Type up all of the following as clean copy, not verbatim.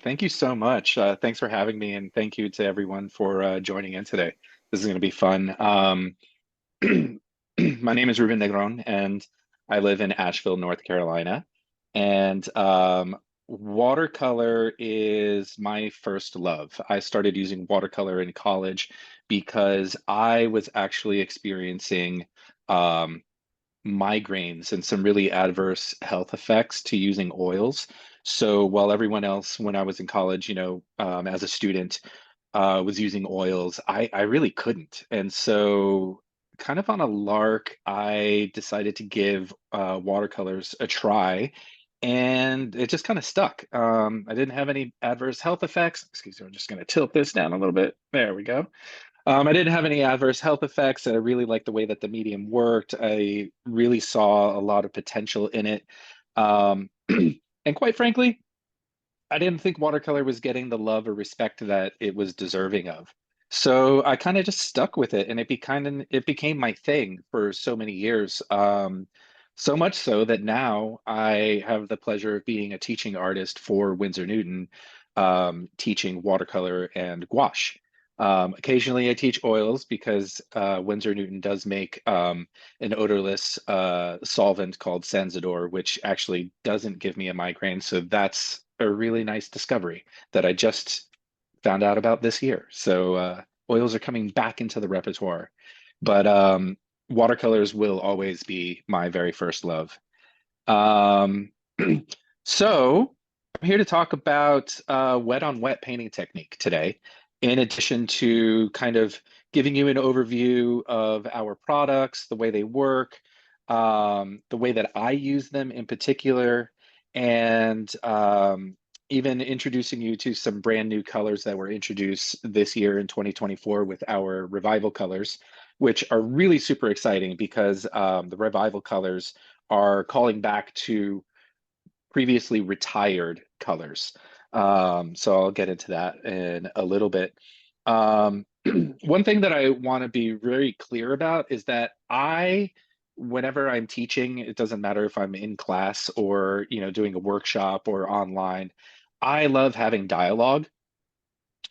Thank you so much. Thanks for having me, and thank you to everyone for joining in today. This is going to be fun. My name is Reuben Negrón, and I live in Asheville, North Carolina. And watercolor is my first love. I started using watercolor in college because I was actually experiencing um, migraines and some really adverse health effects to using oils. So while everyone else, when I was in college, as a student, was using oils, I really couldn't. And so, kind of on a lark, I decided to give watercolors a try. And it just kind of stuck. I didn't have any adverse health effects. Excuse me, I'm just going to tilt this down a little bit. There we go. I didn't have any adverse health effects. I really liked the way that the medium worked. I really saw a lot of potential in it. Um, and quite frankly, I didn't think watercolor was getting the love or respect that it was deserving of. So I kind of just stuck with it, and it became my thing for so many years. So much so that now I have the pleasure of being a teaching artist for Winsor Newton, teaching watercolor and gouache. Occasionally, I teach oils because Winsor Newton does make an odorless solvent called Sansador, which actually doesn't give me a migraine. So that's a really nice discovery that I just found out about this year. So oils are coming back into the repertoire, but watercolors will always be my very first love. Um, so I'm here to talk about wet on wet painting technique today, in addition to kind of giving you an overview of our products, the way they work, the way that I use them in particular, and even introducing you to some brand new colors that were introduced this year in 2024 with our revival colors, which are really super exciting because the revival colors are calling back to previously retired colors. So I'll get into that in a little bit. One thing that I want to be very clear about is that whenever I'm teaching, it doesn't matter if I'm in class or, doing a workshop or online, I love having dialogue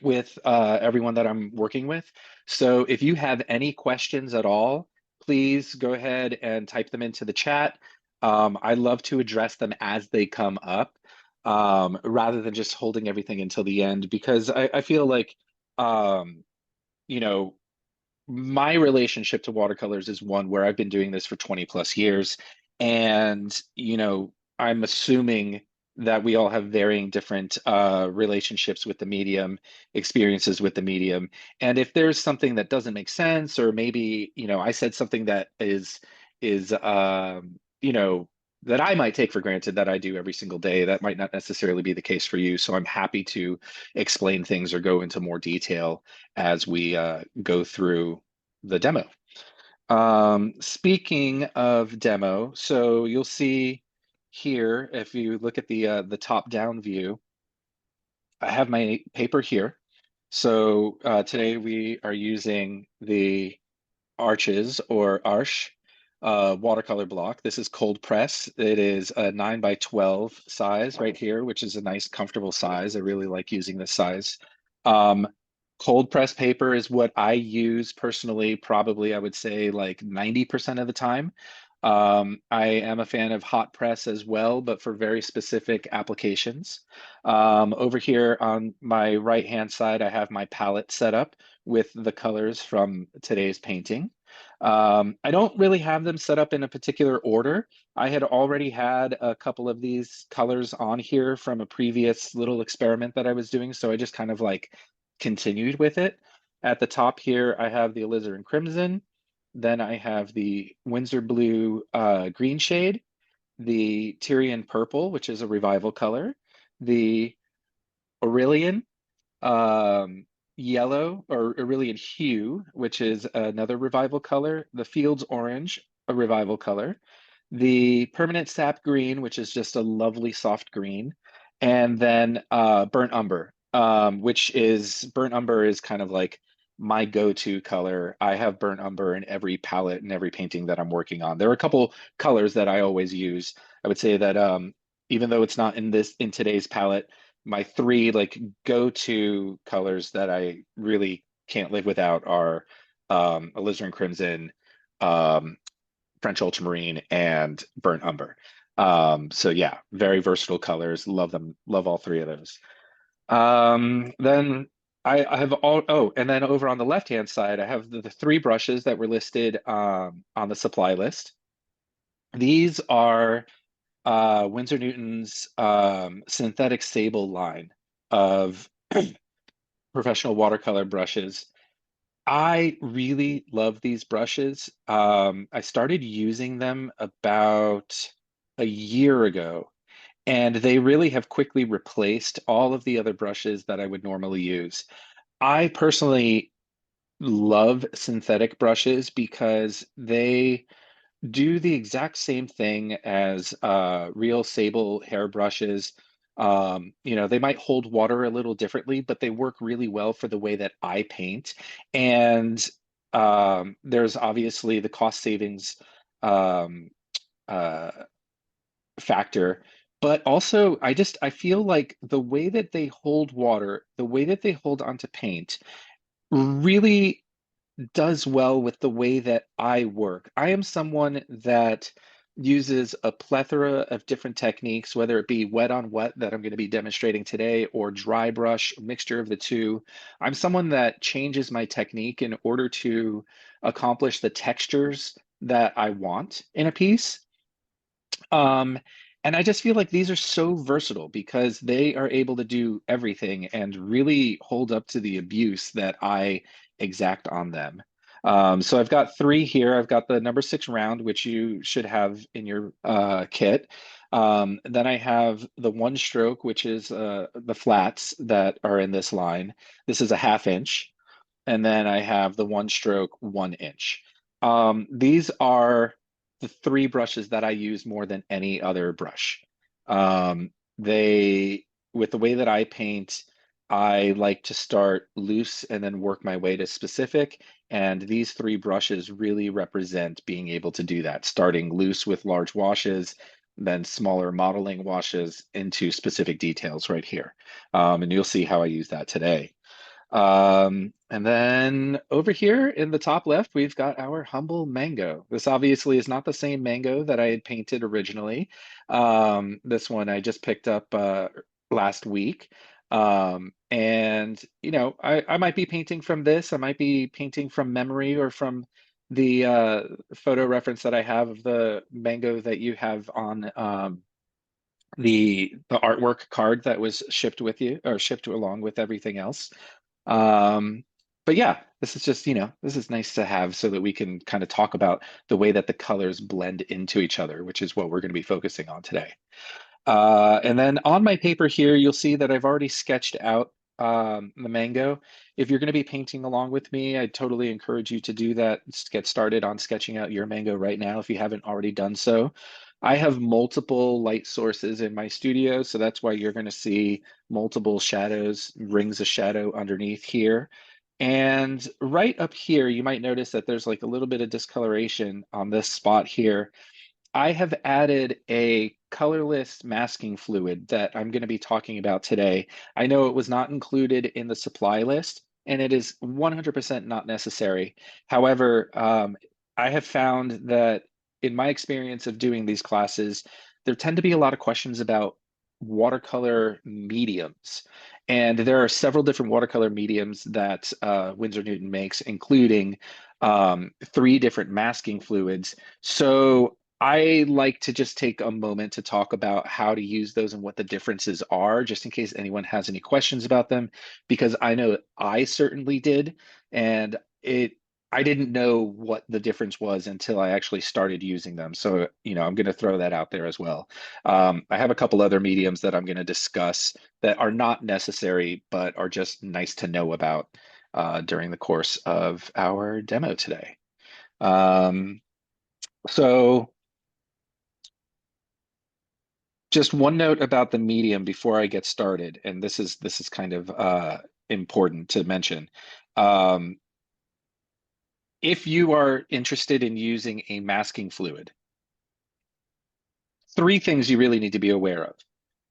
with everyone that I'm working with. So if you have any questions at all, please go ahead and type them into the chat. I love to address them as they come up, rather than just holding everything until the end, because I feel like, um, you know, my relationship to watercolors is one where I've been doing this for 20 plus years. And, I'm assuming that we all have varying different relationships with the medium, experiences with the medium. And if there's something that doesn't make sense, or maybe, I said something that is that I might take for granted that I do every single day, that might not necessarily be the case for you. So I'm happy to explain things or go into more detail as we go through the demo. Speaking of demo, so you'll see here, if you look at the top-down view, I have my paper here. So today we are using the Arches or Arche watercolor block. This is cold press. It is a 9 by 12 size right here, which is a nice, comfortable size. I really like using this size. Um, Cold press paper is what I use personally, probably I would say like 90% of the time. I am a fan of hot press as well, but for very specific applications. Over here on my right-hand side, I have my palette set up with the colors from today's painting. I don't really have them set up in a particular order. I had already had a couple of these colors on here from a previous little experiment that I was doing, so I just kind of like continued with it. At the top here, I have the alizarin crimson. Then I have the Winsor blue green shade, the Tyrian purple, which is a revival color, the Aureolin yellow or Aureolin hue, which is another revival color, the Fields orange, a revival color, the permanent sap green, which is just a lovely soft green, and then burnt umber, which is burnt umber is kind of like my go-to color. I have burnt umber in every palette and every painting that I'm working on. There are a couple colors that I always use. I would say that even though it's not in today's palette, my three like go-to colors that I really can't live without are alizarin crimson, um, French ultramarine, and burnt umber. So yeah, very versatile colors. Love them. Love all three of those. Then I have all, oh, and then over on the left-hand side, I have the three brushes that were listed on the supply list. These are Winsor Newton's synthetic sable line of professional watercolor brushes. I really love these brushes. I started using them about a year ago, and they really have quickly replaced all of the other brushes that I would normally use. I personally love synthetic brushes because they do the exact same thing as real sable hair brushes. They might hold water a little differently, but they work really well for the way that I paint. And there's obviously the cost savings um, uh, factor, but also I feel like the way that they hold water, the way that they hold onto paint really does well with the way that I work. I am someone that uses a plethora of different techniques, whether it be wet on wet that I'm going to be demonstrating today or dry brush, a mixture of the two. I'm someone that changes my technique in order to accomplish the textures that I want in a piece. Um, and I just feel like these are so versatile because they are able to do everything and really hold up to the abuse that I exact on them. So I've got three here. I've got the number 6 round, which you should have in your kit. Then I have the one stroke, which is the flats that are in this line. This is a 1/2 inch. And then I have the one stroke 1 inch. These are the three brushes that I use more than any other brush. They, with the way that I paint, I like to start loose and then work my way to specific. And these three brushes really represent being able to do that, starting loose with large washes, then smaller modeling washes into specific details right here. And you'll see how I use that today. And then over here in the top left, we've got our humble mango. This obviously is not the same mango that I had painted originally. This one I just picked up last week. And I might be painting from this. I might be painting from memory or from the photo reference that I have of the mango that you have on the artwork card that was shipped with you or shipped along with everything else. Um, but yeah, this is just, this is nice to have so that we can kind of talk about the way that the colors blend into each other, which is what we're going to be focusing on today. And then on my paper here, you'll see that I've already sketched out the mango. If you're going to be painting along with me, I totally encourage you to do that. Just get started on sketching out your mango right now if you haven't already done so. I have multiple light sources in my studio, so that's why you're going to see multiple shadows, rings of shadow underneath here. And right up here, you might notice that there's like a little bit of discoloration on this spot here. I have added a colorless masking fluid that I'm going to be talking about today. I know it was not included in the supply list, and it is 100% not necessary. However, I have found that in my experience of doing these classes, there tend to be a lot of questions about watercolor mediums. And there are several different watercolor mediums that Winsor Newton makes, including 3 different masking fluids. So I like to just take a moment to talk about how to use those and what the differences are, just in case anyone has any questions about them, because I know I certainly did, and I didn't know what the difference was until I actually started using them. So, I'm going to throw that out there as well. I have a couple other mediums that I'm going to discuss that are not necessary, but are just nice to know about during the course of our demo today. So just one note about the medium before I get started, and this is kind of important to mention. Um, if you are interested in using a masking fluid, 3 things you really need to be aware of.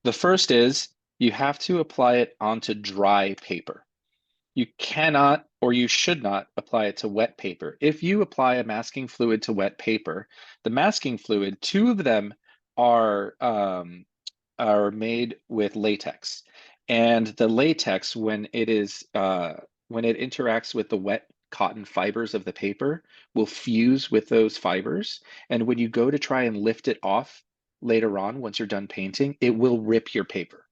The first is you have to apply it onto dry paper. You cannot or you should not apply it to wet paper. If you apply a masking fluid to wet paper, the masking fluid, two of them are are made with latex. And the latex, when it interacts with the wet cotton fibers of the paper, will fuse with those fibers. And when you go to try and lift it off later on, once you're done painting, it will rip your paper.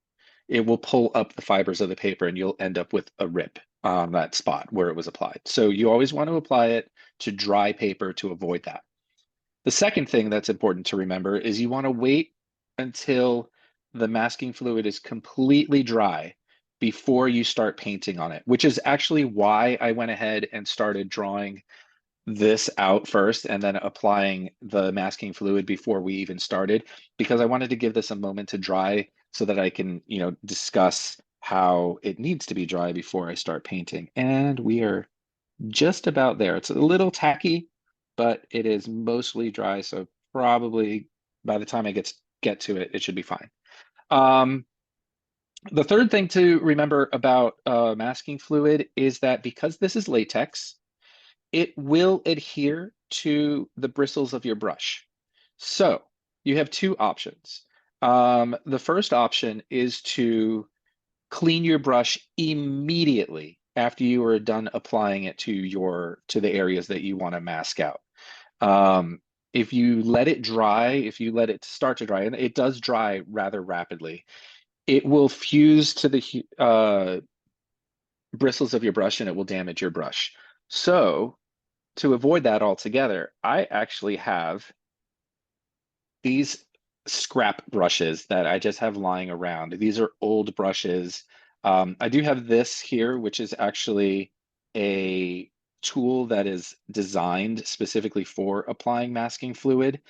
It will pull up the fibers of the paper and you'll end up with a rip on that spot where it was applied. So you always want to apply it to dry paper to avoid that. The second thing that's important to remember is you want to wait until the masking fluid is completely dry before you start painting on it, which is actually why I went ahead and started drawing this out first and then applying the masking fluid before we even started, because I wanted to give this a moment to dry so that I can, discuss how it needs to be dry before I start painting. And we are just about there. It's a little tacky, but it is mostly dry, so probably by the time I get to it, it should be fine. Um, the third thing to remember about masking fluid is that because this is latex, it will adhere to the bristles of your brush. So you have two options. The first option is to clean your brush immediately after you are done applying it to the areas that you want to mask out. If you let it dry, if you let it start to dry, and it does dry rather rapidly, it will fuse to the bristles of your brush and it will damage your brush. So to avoid that altogether, I actually have these scrap brushes that I just have lying around. These are old brushes. I do have this here, which is actually a tool that is designed specifically for applying masking fluid.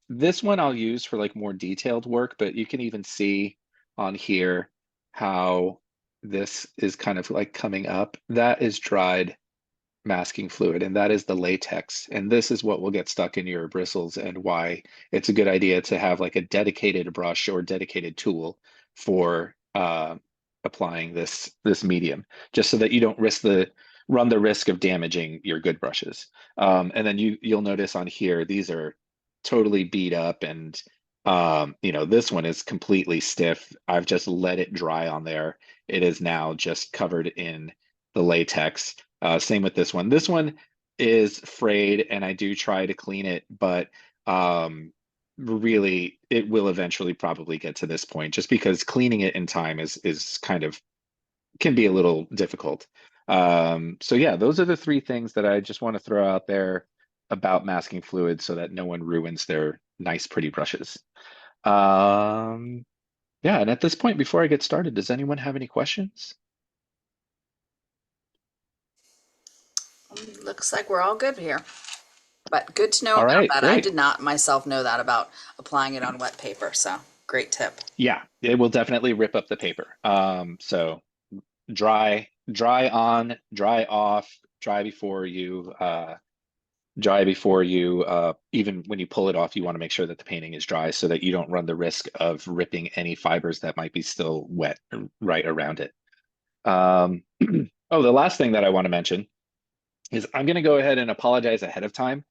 This one I'll use for like more detailed work, but you can even see on here how this is kind of like coming up. That is dried masking fluid, and that is the latex. And this is what will get stuck in your bristles and why it's a good idea to have like a dedicated brush or dedicated tool for applying this medium, just so that you don't run the risk of damaging your good brushes. And then you'll notice on here, these are totally beat up and this one is completely stiff. I've just let it dry on there. It is now just covered in the latex. Same with this one. This one is frayed, and I do try to clean it, but really, it will eventually probably get to this point, just because cleaning it in time is kind of can be a little difficult. So yeah, those are the three things that I just want to throw out there about masking fluid, so that no one ruins their nice, pretty brushes. Um, yeah, and at this point, before I get started, does anyone have any questions? Looks like we're all good here. But good to know All about right, that. I great. did not myself know that about applying it on wet paper. So great tip. Yeah, it will definitely rip up the paper. So dry on, dry off, dry before you even when you pull it off, you want to make sure that the painting is dry so that you don't run the risk of ripping any fibers that might be still wet right around it. Um, oh, the last thing that I want to mention is I'm going to go ahead and apologize ahead of time.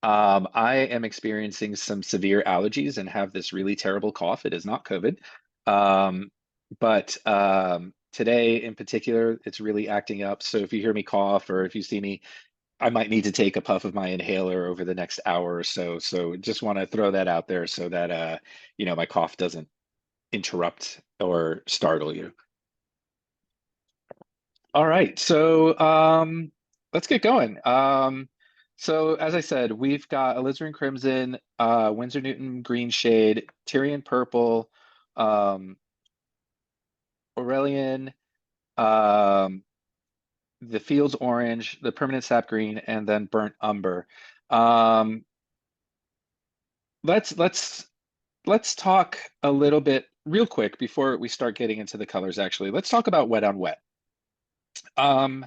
I am experiencing some severe allergies and have this really terrible cough. It is not COVID. Um, but today in particular, it's really acting up. So if you hear me cough or if you see me, I might need to take a puff of my inhaler over the next hour or so. So just want to throw that out there so that my cough doesn't interrupt or startle you. All right, so let's get going. So as I said, we've got alizarin crimson, Winsor Newton green shade, Tyrian purple, um, Aureolin, um, the Fields orange, the permanent sap green, and then burnt umber. Um, let's let's let's talk a little bit real quick before we start getting into the colors. Actually, let's talk about wet on wet. Um,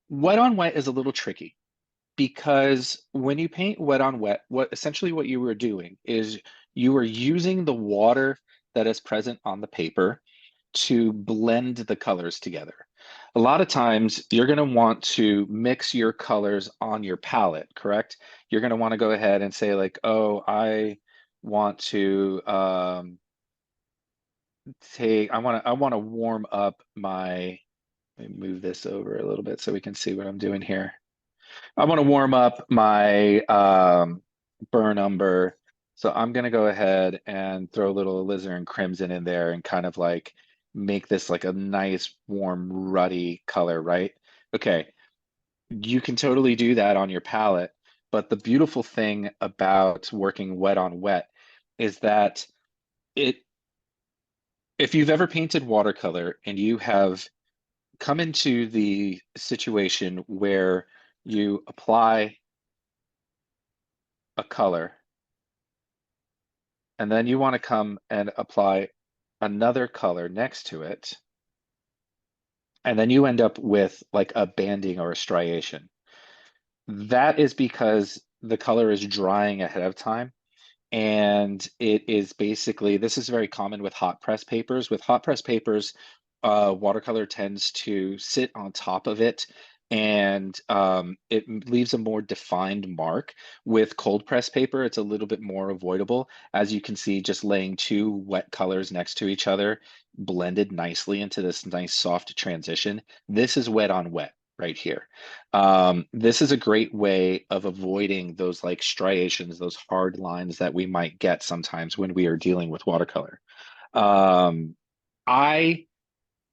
Wet on wet is a little tricky, because when you paint wet on wet, what you were doing is you were using the water that is present on the paper to blend the colors together. A lot of times you're going to want to mix your colors on your palette, correct? You're going to want to go ahead and say like, oh, I want to I want to warm up my, let me move this over a little bit so we can see what I'm doing here. I want to warm up my burn umber. So I'm going to go ahead and throw a little alizarin crimson in there and kind of like make this like a nice, warm, ruddy color, right? Okay, you can totally do that on your palette. But the beautiful thing about working wet on wet is that it, if you've ever painted watercolor and you have come into the situation where you apply a color and then you want to come and apply another color next to it, and then you end up with like a banding or a striation. That is because the color is drying ahead of time. And it is basically, this is very common with hot press papers. With hot press papers, watercolor tends to sit on top of it and it leaves a more defined mark. With cold press paper, it's a little bit more avoidable. As you can see, just laying two wet colors next to each other blended nicely into this nice soft transition. This is wet on wet right here. This is a great way of avoiding those like striations, those hard lines that we might get sometimes when we are dealing with watercolor. Um, I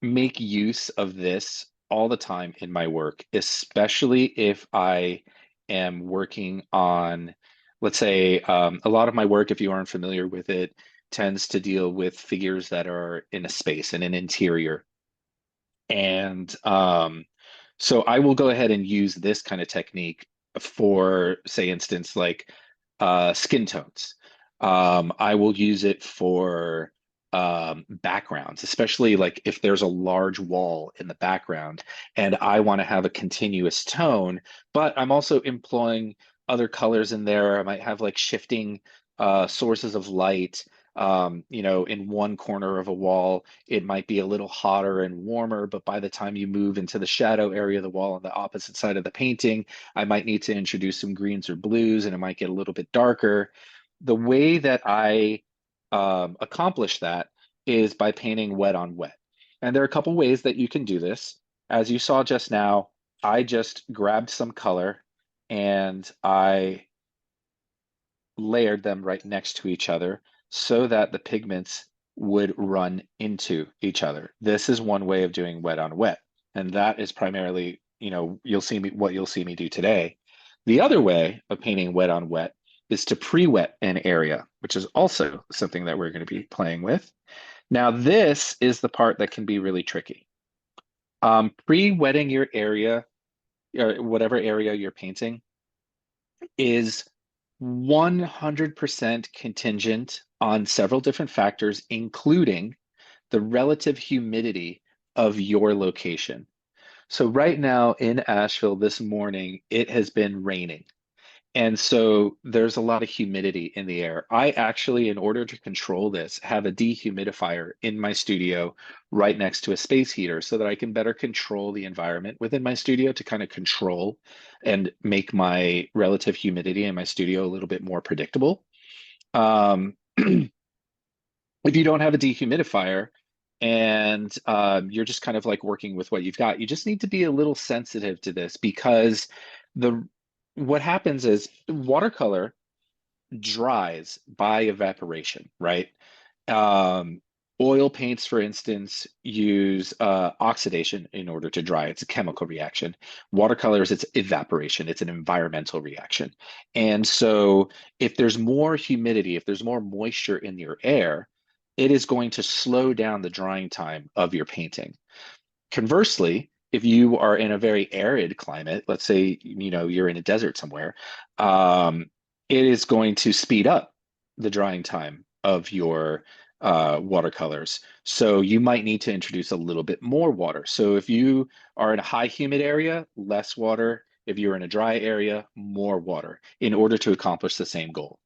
make use of this all the time in my work, especially if I am working on, let's say, a lot of my work, if you aren't familiar with it, tends to deal with figures that are in a space, in an interior. And so I will go ahead and use this kind of technique for, say, instance, like skin tones. I will use it for backgrounds, especially like if there's a large wall in the background and I want to have a continuous tone, but I'm also employing other colors in there. I might have like shifting sources of light. In one corner of a wall, it might be a little hotter and warmer, but by the time you move into the shadow area of the wall on the opposite side of the painting, I might need to introduce some greens or blues and it might get a little bit darker. The way that I accomplish that is by painting wet on wet. And there are a couple ways that you can do this. As you saw just now, I just grabbed some color and I layered them right next to each other so that the pigments would run into each other. This is one way of doing wet on wet. And that is primarily, you'll see me what you'll see me do today. The other way of painting wet on wet is to pre-wet an area, which is also something that we're going to be playing with. Now, this is the part that can be really tricky. Pre-wetting your area, or whatever area you're painting, is 100% contingent on several different factors, including the relative humidity of your location. So, right now in Asheville this morning, it has been raining. And so there's a lot of humidity in the air. I actually, in order to control this, have a dehumidifier in my studio right next to a space heater so that I can better control the environment within my studio to kind of control and make my relative humidity in my studio a little bit more predictable. Um, if you don't have a dehumidifier and you're just kind of like working with what you've got, you just need to be a little sensitive to this because the what happens is watercolor dries by evaporation, right? Um, Oil paints, for instance, use oxidation in order to dry. It's a chemical reaction. Watercolors, it's evaporation. It's an environmental reaction. And so if there's more humidity, if there's more moisture in your air, it is going to slow down the drying time of your painting. Conversely, if you are in a very arid climate, let's say you're in a desert somewhere, it is going to speed up the drying time of your watercolors. So you might need to introduce a little bit more water. So if you are in a high humid area, less water. If you're in a dry area, more water in order to accomplish the same goal.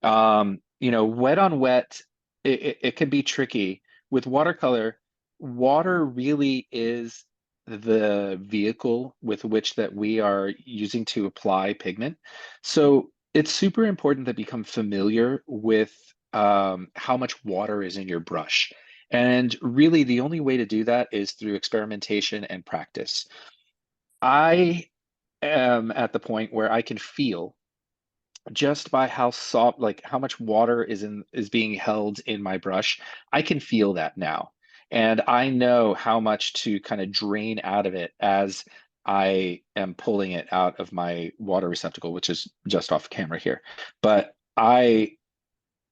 Wet on wet, it can be tricky with watercolor. water really is the vehicle with which that we are using to apply pigment. So it's super important to become familiar with how much water is in your brush. And really, the only way to do that is through experimentation and practice. I am at the point where I can feel just by how soft, like how much water is being held in my brush. I can feel that now. And I know how much to kind of drain out of it as I am pulling it out of my water receptacle, which is just off camera here. But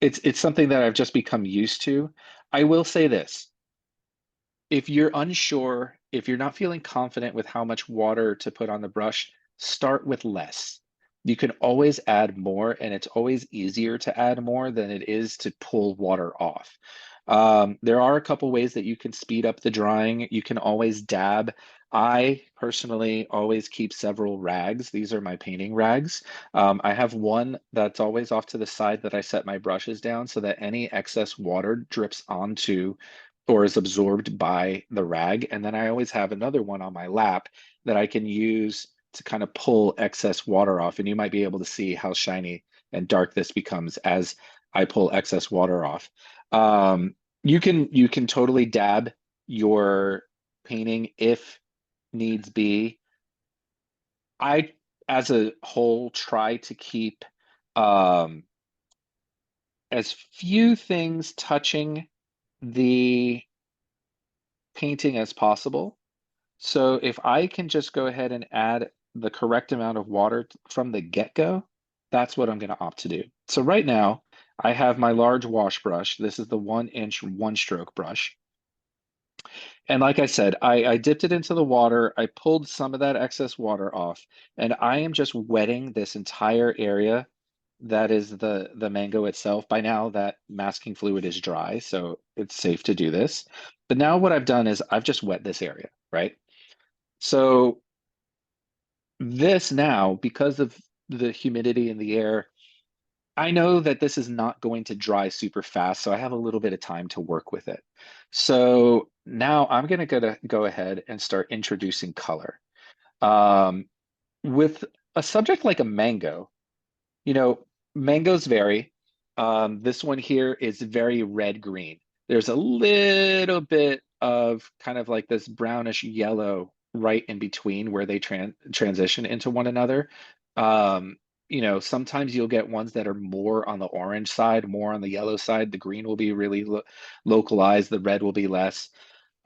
it's something that I've just become used to. I will say this, if you're unsure, if you're not feeling confident with how much water to put on the brush, start with less. You can always add more, and it's always easier to add more than it is to pull water off. There are a couple ways that you can speed up the drying. You can always dab. I personally always keep several rags. These are my painting rags. I have one that's always off to the side that I set my brushes down so that any excess water drips onto or is absorbed by the rag. And then I always have another one on my lap that I can use to kind of pull excess water off. And you might be able to see how shiny and dark this becomes as I pull excess water off. You can totally dab your painting if needs be. I, as a whole, try to keep um, as few things touching the painting as possible. So if I can just go ahead and add the correct amount of water from the get-go, that's what I'm going to opt to do. So right now, I have my large wash brush. This is the 1 inch one stroke brush. And like I said, I dipped it into the water. I pulled some of that excess water off, and I am just wetting this entire area that is the mango itself. By now, that masking fluid is dry, so it's safe to do this. But now what I've done is I've just wet this area, right? So this now, because of the humidity in the air, I know that this is not going to dry super fast, so I have a little bit of time to work with it. So now I'm going to go ahead and start introducing color. Um, with a subject like a mango, you know, mangoes vary. This one here is very red green. There's a little bit of kind of like this brownish yellow right in between where they transition into one another. Um, sometimes you'll get ones that are more on the orange side, more on the yellow side. The green will be really localized, the red will be less.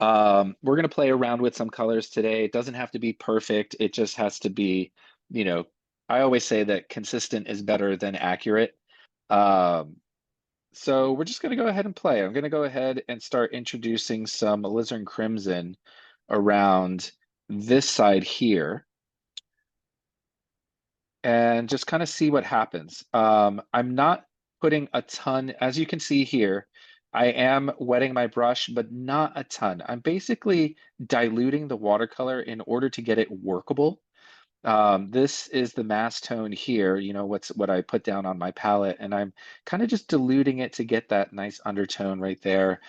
We're going to play around with some colors today. It doesn't have to be perfect. It just has to be, you know, I always say that consistent is better than accurate. Um, so we're just going to go ahead and play. I'm going to go ahead and start introducing some alizarin crimson around this side here and just kind of see what happens. I'm not putting a ton, as you can see here, I am wetting my brush, but not a ton. I'm basically diluting the watercolor in order to get it workable. This is the mass tone here, what I put down on my palette, and I'm kind of just diluting it to get that nice undertone right there.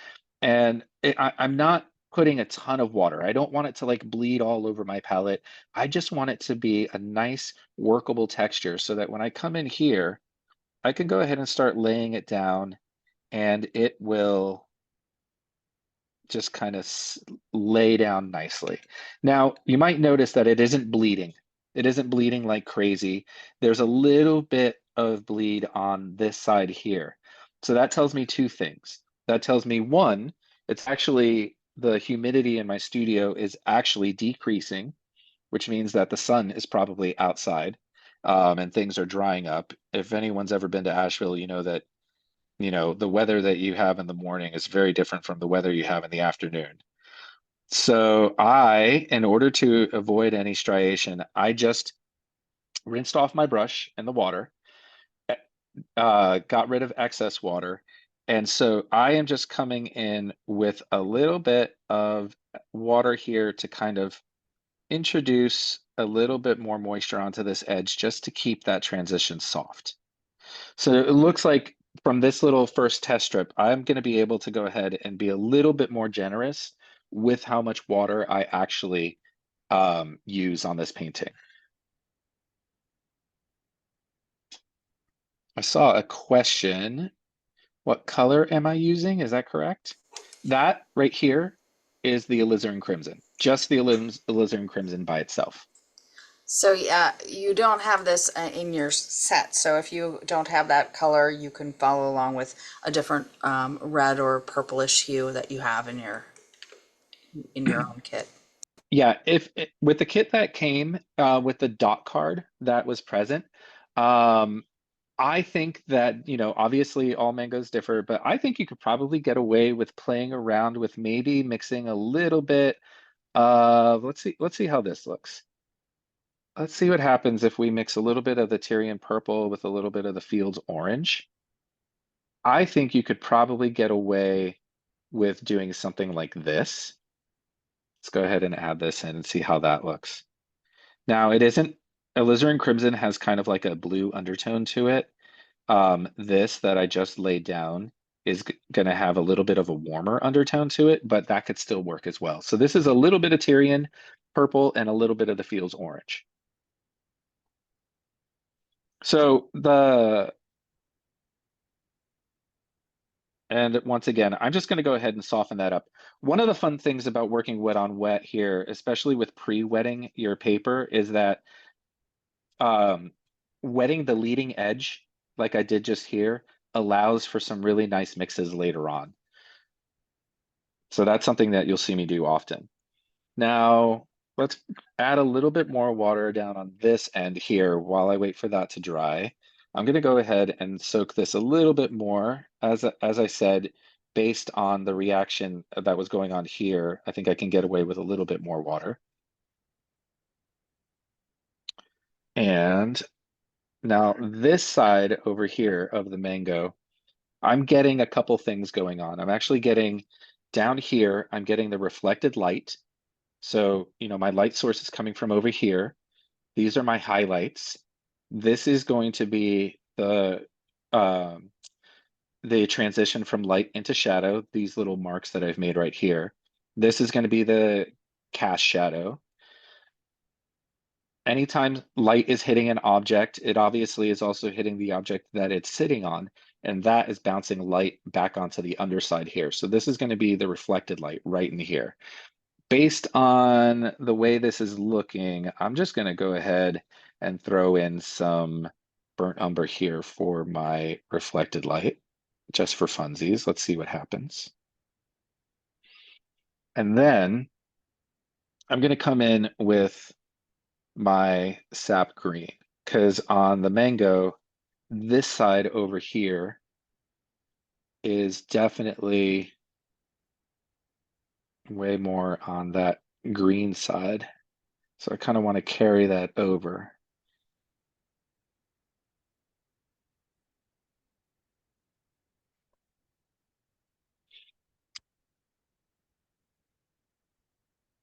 And I'm not putting a ton of water. I don't want it to like bleed all over my palette. I just want it to be a nice workable texture so that when I come in here, I can go ahead and start laying it down and it will just kind of lay down nicely. Now, you might notice that it isn't bleeding. It isn't bleeding like crazy. There's a little bit of bleed on this side here. So that tells me two things. That tells me one, it's actually the humidity in my studio is actually decreasing, which means that the sun is probably outside, and things are drying up. If anyone's ever been to Asheville, you know that the weather that you have in the morning is very different from the weather you have in the afternoon. So in order to avoid any striation, I just rinsed off my brush in the water, got rid of excess water. And so I am just coming in with a little bit of water here to kind of introduce a little bit more moisture onto this edge just to keep that transition soft. So it looks like from this little first test strip, I'm going to be able to go ahead and be a little bit more generous with how much water I actually use on this painting. I saw a question. What color am I using? Is that correct? That right here is the alizarin crimson, just the alizarin crimson by itself. So yeah, you don't have this in your set. So if you don't have that color, you can follow along with a different red or purplish hue that you have in your own kit. Yeah, with the kit that came with the dot card that was present, I think that, obviously all mangoes differ, but I think you could probably get away with playing around with maybe mixing a little bit of, let's see how this looks. Let's see what happens if we mix a little bit of the Tyrian purple with a little bit of the Fields orange. I think you could probably get away with doing something like this. Let's go ahead and add this in and see how that looks. Now, it isn't, alizarin crimson has kind of like a blue undertone to it. This that I just laid down is going to have a little bit of a warmer undertone to it, but that could still work as well. So this is a little bit of Tyrian purple and a little bit of the Fields orange. So and once again, I'm just going to go ahead and soften that up. One of the fun things about working wet on wet here, especially with pre-wetting your paper, is that um, wetting the leading edge, like I did just here, allows for some really nice mixes later on. So that's something that you'll see me do often. Now, let's add a little bit more water down on this end here while I wait for that to dry. I'm going to go ahead and soak this a little bit more. As I said, based on the reaction that was going on here, I think I can get away with a little bit more water. And now this side over here of the mango, I'm getting a couple things going on. I'm actually getting down here, I'm getting the reflected light. So, my light source is coming from over here. These are my highlights. This is going to be the transition from light into shadow, these little marks that I've made right here. This is going to be the cast shadow. Anytime light is hitting an object, it obviously is also hitting the object that it's sitting on, and that is bouncing light back onto the underside here. So this is going to be the reflected light right in here. Based on the way this is looking, I'm just going to go ahead and throw in some burnt umber here for my reflected light, just for funsies. Let's see what happens. And then I'm going to come in with my sap green, because on the mango, this side over here is definitely way more on that green side. So I kind of want to carry that over.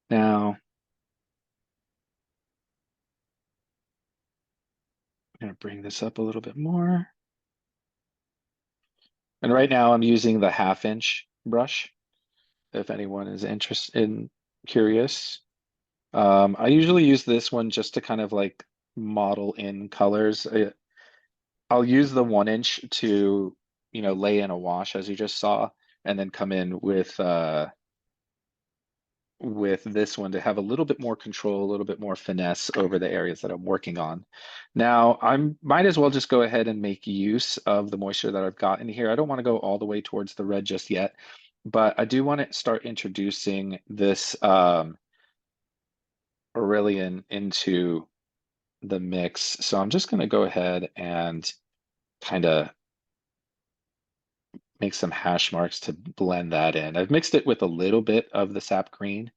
Now, I'm going to bring this up a little bit more. And right now I'm using the 1/2 inch brush, if anyone is interested curious. I usually use this one just to kind of like model in colors. I'll use the 1 inch to, lay in a wash as you just saw, and then come in with this one to have a little bit more control, a little bit more finesse over the areas that I'm working on. Now, I might as well just go ahead and make use of the moisture that I've got in here. I don't want to go all the way towards the red just yet, but I do want to start introducing this Aureolin into the mix. So I'm just going to go ahead and kind of make some hash marks to blend that in. I've mixed it with a little bit of the sap green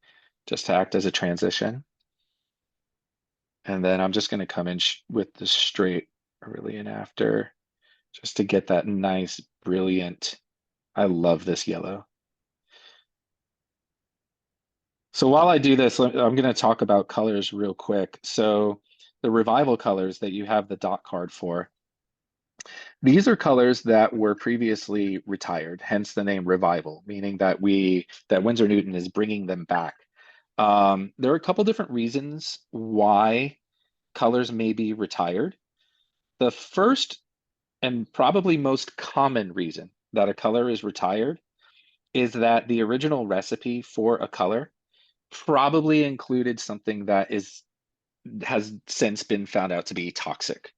just to act as a transition. And then I'm just going to come in with the straight Aureolin after, just to get that nice, brilliant. I love this yellow. So while I do this, I'm going to talk about colors real quick. So the revival colors that you have the dot card for, These are colors that were previously retired, hence the name revival, meaning that Winsor Newton is bringing them back. There are a couple different reasons why colors may be retired. The first and probably most common reason that a color is retired is that the original recipe for a color probably included something that is has since been found out to be toxic.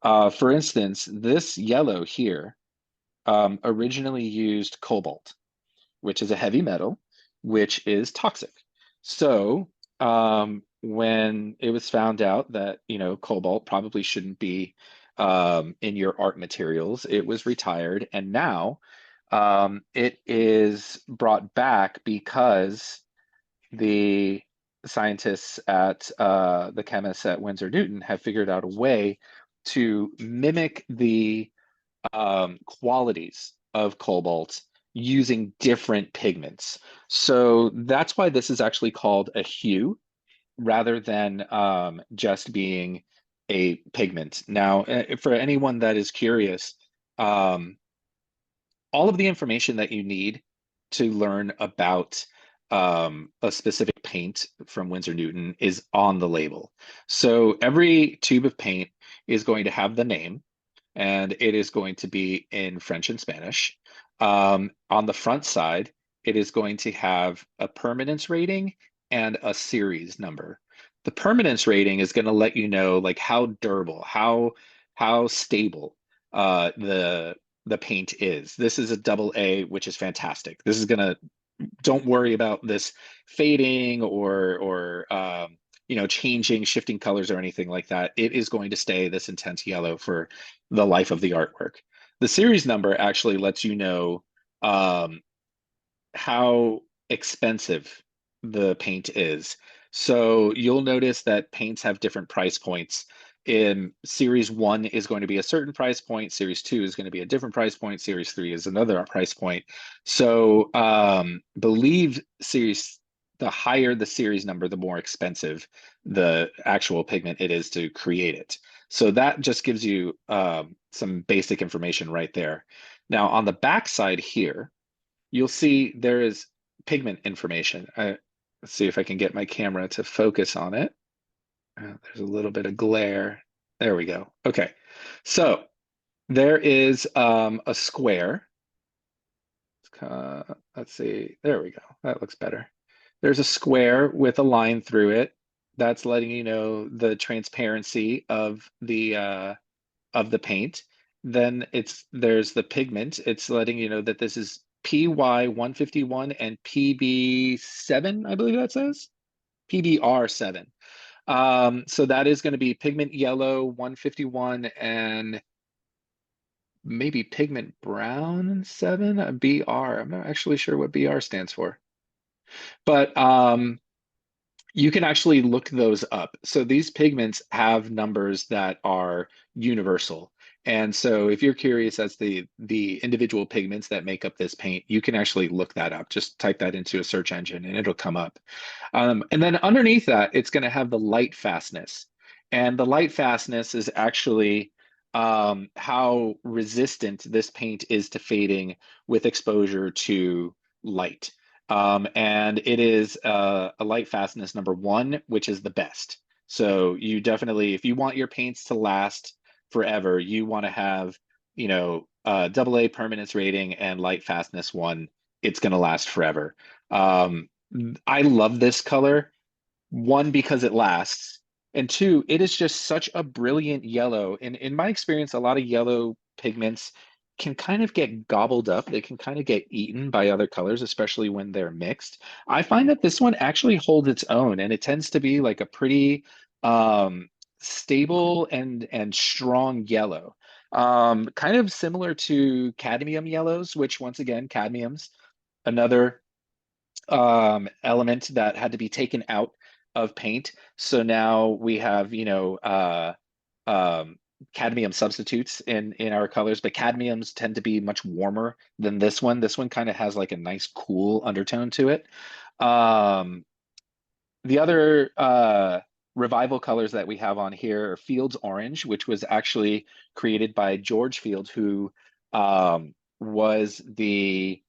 For instance, this yellow here originally used cobalt, which is a heavy metal, which is toxic. So when it was found out that, cobalt probably shouldn't be in your art materials, it was retired. And now it is brought back because the scientists at the chemists at Winsor Newton have figured out a way to mimic the qualities of cobalt using different pigments. So that's why this is actually called a hue rather than just being a pigment. Now, for anyone that is curious, um, all of the information that you need to learn about a specific paint from Winsor Newton is on the label. So every tube of paint is going to have the name, and it is going to be in French and Spanish. On the front side, it is going to have a permanence rating and a series number. The permanence rating is going to let you know like how durable, how stable the paint is. This is a double A, which is fantastic. This is gonna don't worry about this fading or changing, shifting colors or anything like that. It is going to stay this intense yellow for the life of the artwork. The series number actually lets you know um, how expensive the paint is. So you'll notice that paints have different price points. In series one is going to be a certain price point, series two is going to be a different price point, series three is another price point. So believe the higher the series number, the more expensive the actual pigment it is to create it. So that just gives you some basic information right there. Now on the back side here, you'll see there is pigment information. Let's see if I can get my camera to focus on it. There's a little bit of glare. There we go. Okay. So there is a square. Let's see. There we go. That looks better. There's a square with a line through it. That's letting you know the transparency of the paint. Then there's the pigment. It's letting you know that this is PY 151 and PB7, I believe that says. PBR7. So that is going to be pigment yellow 151 and maybe pigment brown 7, BR. I'm not actually sure what BR stands for. But you can actually look those up. So these pigments have numbers that are universal. And so if you're curious as the individual pigments that make up this paint, you can actually look that up. Just type that into a search engine and it'll come up. And then underneath that, it's going to have the light fastness. And the light fastness is actually how resistant this paint is to fading with exposure to light. And it is a light fastness number one, which is the best. So you definitely, if you want your paints to last forever, you want to have, double A permanence rating and light fastness one. It's going to last forever. I love this color. One, because it lasts, and two, it is just such a brilliant yellow. In my experience, a lot of yellow pigments can kind of get gobbled up. They can kind of get eaten by other colors, especially when they're mixed. I find that this one actually holds its own, and it tends to be like a pretty stable and strong yellow. Kind of similar to cadmium yellows, which once again, cadmium's another element that had to be taken out of paint. So now we have, cadmium substitutes in our colors, but cadmiums tend to be much warmer than this one. This one kind of has like a nice cool undertone to it. The other revival colors that we have on here are Fields Orange, which was actually created by George Field, who was the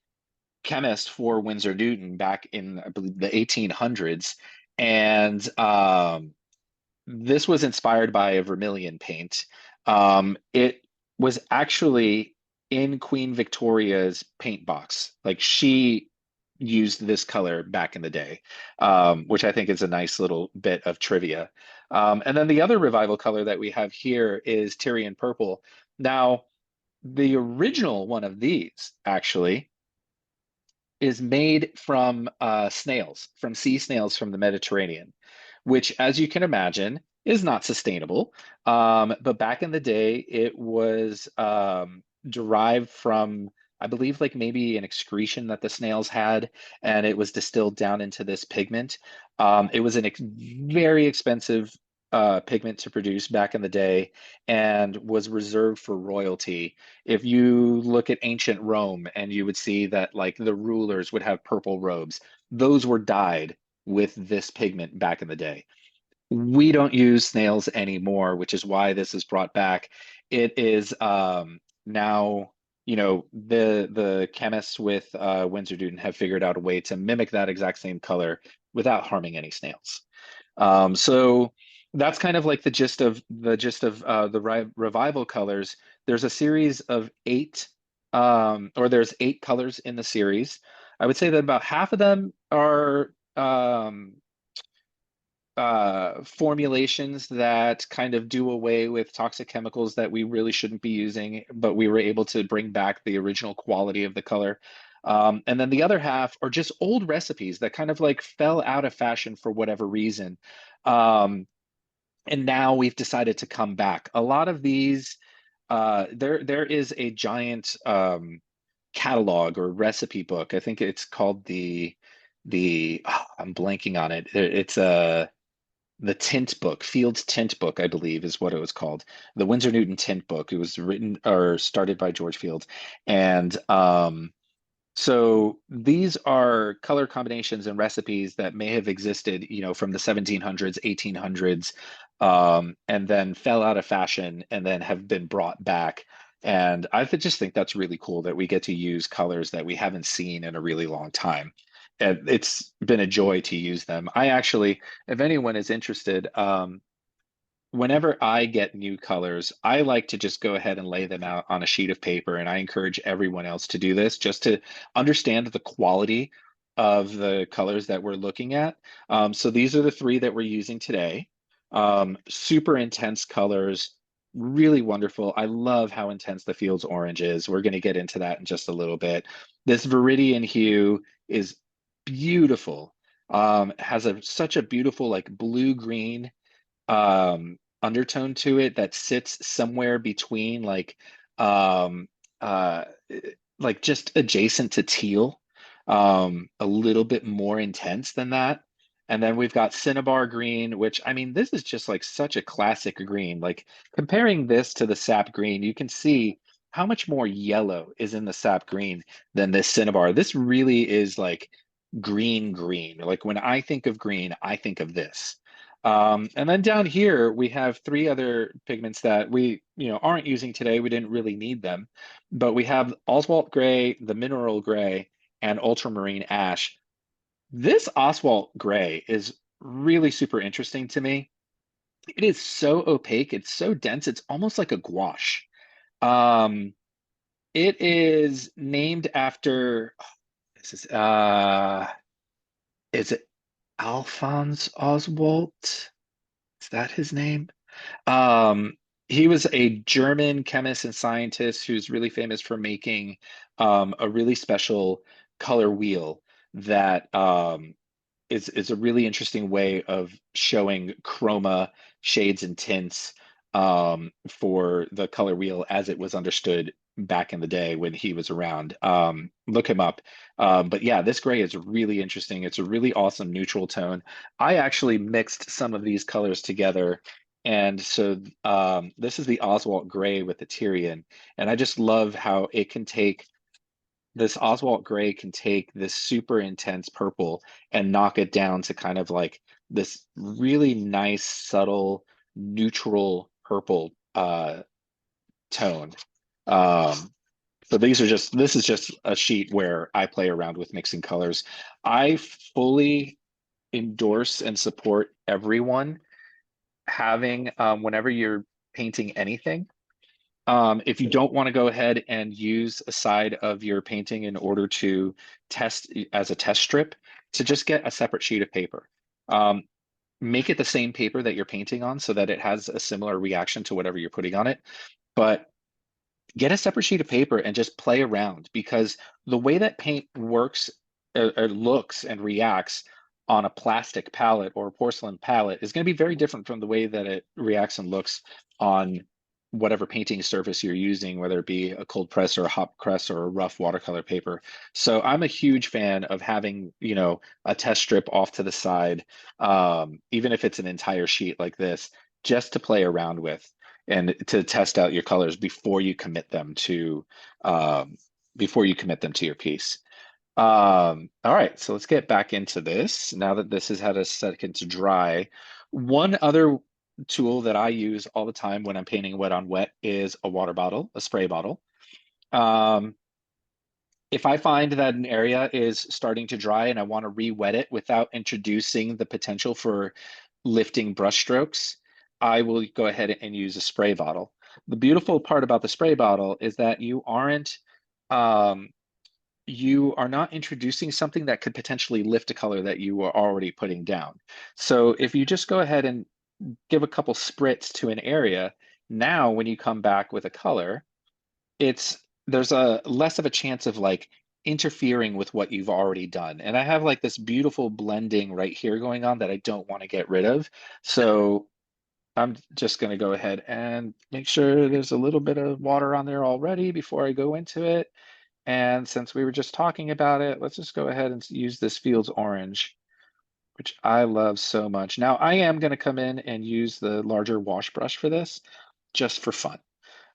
chemist for Winsor Newton back in, I believe, the 1800s. And this was inspired by a vermilion paint. It was actually in Queen Victoria's paint box. Like she used this color back in the day, which I think is a nice little bit of trivia. And then the other revival color that we have here is Tyrian Purple. Now, the original one of these actually is made from snails, from sea snails from the Mediterranean, which, as you can imagine, is not sustainable. But back in the day, it was derived from, I believe, like maybe an excretion that the snails had, and it was distilled down into this pigment. It was an ex very expensive pigment to produce back in the day and was reserved for royalty. If you look at ancient Rome and you would see that like the rulers would have purple robes, those were dyed with this pigment back in the day. We don't use snails anymore, which is why this is brought back. It is now, the chemists with Winsor Newton have figured out a way to mimic that exact same color without harming any snails. So that's kind of like the gist of the revival colors. There's a series of eight, or there's eight colors in the series. I would say that about half of them are formulations that kind of do away with toxic chemicals that we really shouldn't be using, but we were able to bring back the original quality of the color. And then the other half are just old recipes that kind of like fell out of fashion for whatever reason. Um, and now we've decided to come back. A lot of these, there is a giant catalog or recipe book. I think it's called I'm blanking on it. It's a the tint book, Field's tint book, I believe, is what it was called. The Winsor Newton tint book. It was written or started by George Field, and so these are color combinations and recipes that may have existed, from the 1700s, 1800s, and then fell out of fashion and then have been brought back. And just think that's really cool that we get to use colors that we haven't seen in a really long time. And it's been a joy to use them. I actually, if anyone is interested, whenever I get new colors, I like to just go ahead and lay them out on a sheet of paper, and I encourage everyone else to do this just to understand the quality of the colors that we're looking at. So these are the three that we're using today. Super intense colors, really wonderful. I love how intense the Fields orange is. We're going to get into that in just a little bit. This Viridian hue is beautiful. Has such a beautiful like blue green undertone to it that sits somewhere between um uh like just adjacent to teal, a little bit more intense than that. And then we've got cinnabar green, which I mean, this is just like such a classic green. Like comparing this to the sap green, you can see how much more yellow is in the sap green than this cinnabar. This really is like green green. Like when I think of green, I think of this. And then down here, we have three other pigments that we, aren't using today. We didn't really need them, but we have Oswalt gray, the mineral gray, and ultramarine ash. This Oswalt gray is really super interesting to me. It is so opaque. It's so dense. It's almost like a gouache. Um, it is named after, this is it Alphonse Oswalt? Is that his name? Um, he was a German chemist and scientist who's really famous for making a really special color wheel that is a really interesting way of showing chroma, shades, and tints for the color wheel as it was understood back in the day when he was around. Look him up. But yeah, this gray is really interesting. It's a really awesome neutral tone. I actually mixed some of these colors together. And so this is the Oswalt gray with the Tyrian. And I just love how this Oswalt gray can take this super intense purple and knock it down to kind of like this really nice, subtle, neutral purple tone. Um, so this is just a sheet where I play around with mixing colors. I fully endorse and support everyone having, whenever you're painting anything, if you don't want to go ahead and use a side of your painting in order to test as a test strip, to just get a separate sheet of paper. Um, Make it the same paper that you're painting on so that it has a similar reaction to whatever you're putting on it. But get a separate sheet of paper and just play around, because the way that paint works or looks and reacts on a plastic palette or a porcelain palette is going to be very different from the way that it reacts and looks on whatever painting surface you're using, whether it be a cold press or a hot press or a rough watercolor paper. So I'm a huge fan of having, a test strip off to the side, even if it's an entire sheet like this, just to play around with and to test out your colors um, before you commit them to your piece. All right, so let's get back into this. Now that this has had a second to dry, one other tool that I use all the time when I'm painting wet on wet is a water bottle, a spray bottle. Um, if I find that an area is starting to dry and I want to re-wet it without introducing the potential for lifting brush strokes, I will go ahead and use a spray bottle. The beautiful part about the spray bottle is that um, you are not introducing something that could potentially lift a color that you are already putting down. So if you just go ahead and give a couple spritz to an area, now when you come back with a color, it's there's a less of a chance of like interfering with what you've already done. And I have like this beautiful blending right here going on that I don't want to get rid of. So I'm just going to go ahead and make sure there's a little bit of water on there already before I go into it. And since we were just talking about it, let's just go ahead and use this Fields Orange, which I love so much. Now I am going to come in and use the larger wash brush for this just for fun.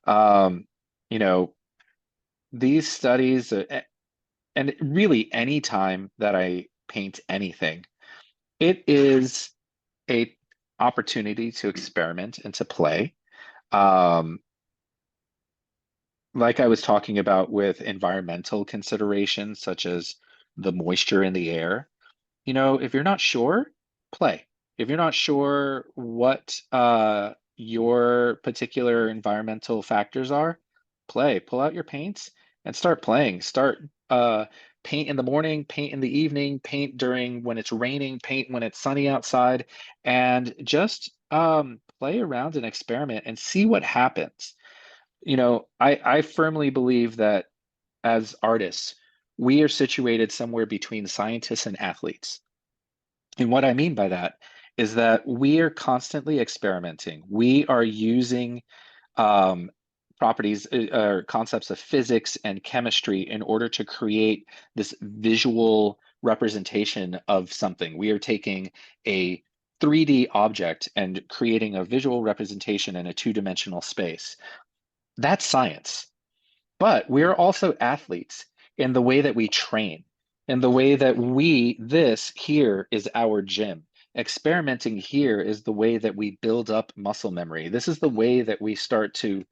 Um, you know, these studies, and really any time that I paint anything, it is a opportunity to experiment and to play. Um, like I was talking about with environmental considerations, such as the moisture in the air. If you're not sure, play. If you're not sure what your particular environmental factors are, play. Pull out your paints and start playing. Start paint in the morning, paint in the evening, paint during when it's raining, paint when it's sunny outside, and just play around and experiment and see what happens. I firmly believe that as artists, we are situated somewhere between scientists and athletes. And what I mean by that is that we are constantly experimenting. We are using um, properties or concepts of physics and chemistry in order to create this visual representation of something. We are taking a 3D object and creating a visual representation in a two-dimensional space. That's science. But we're also athletes in the way that we train, in the way that this here is our gym. Experimenting here is the way that we build up muscle memory. This is the way that we start to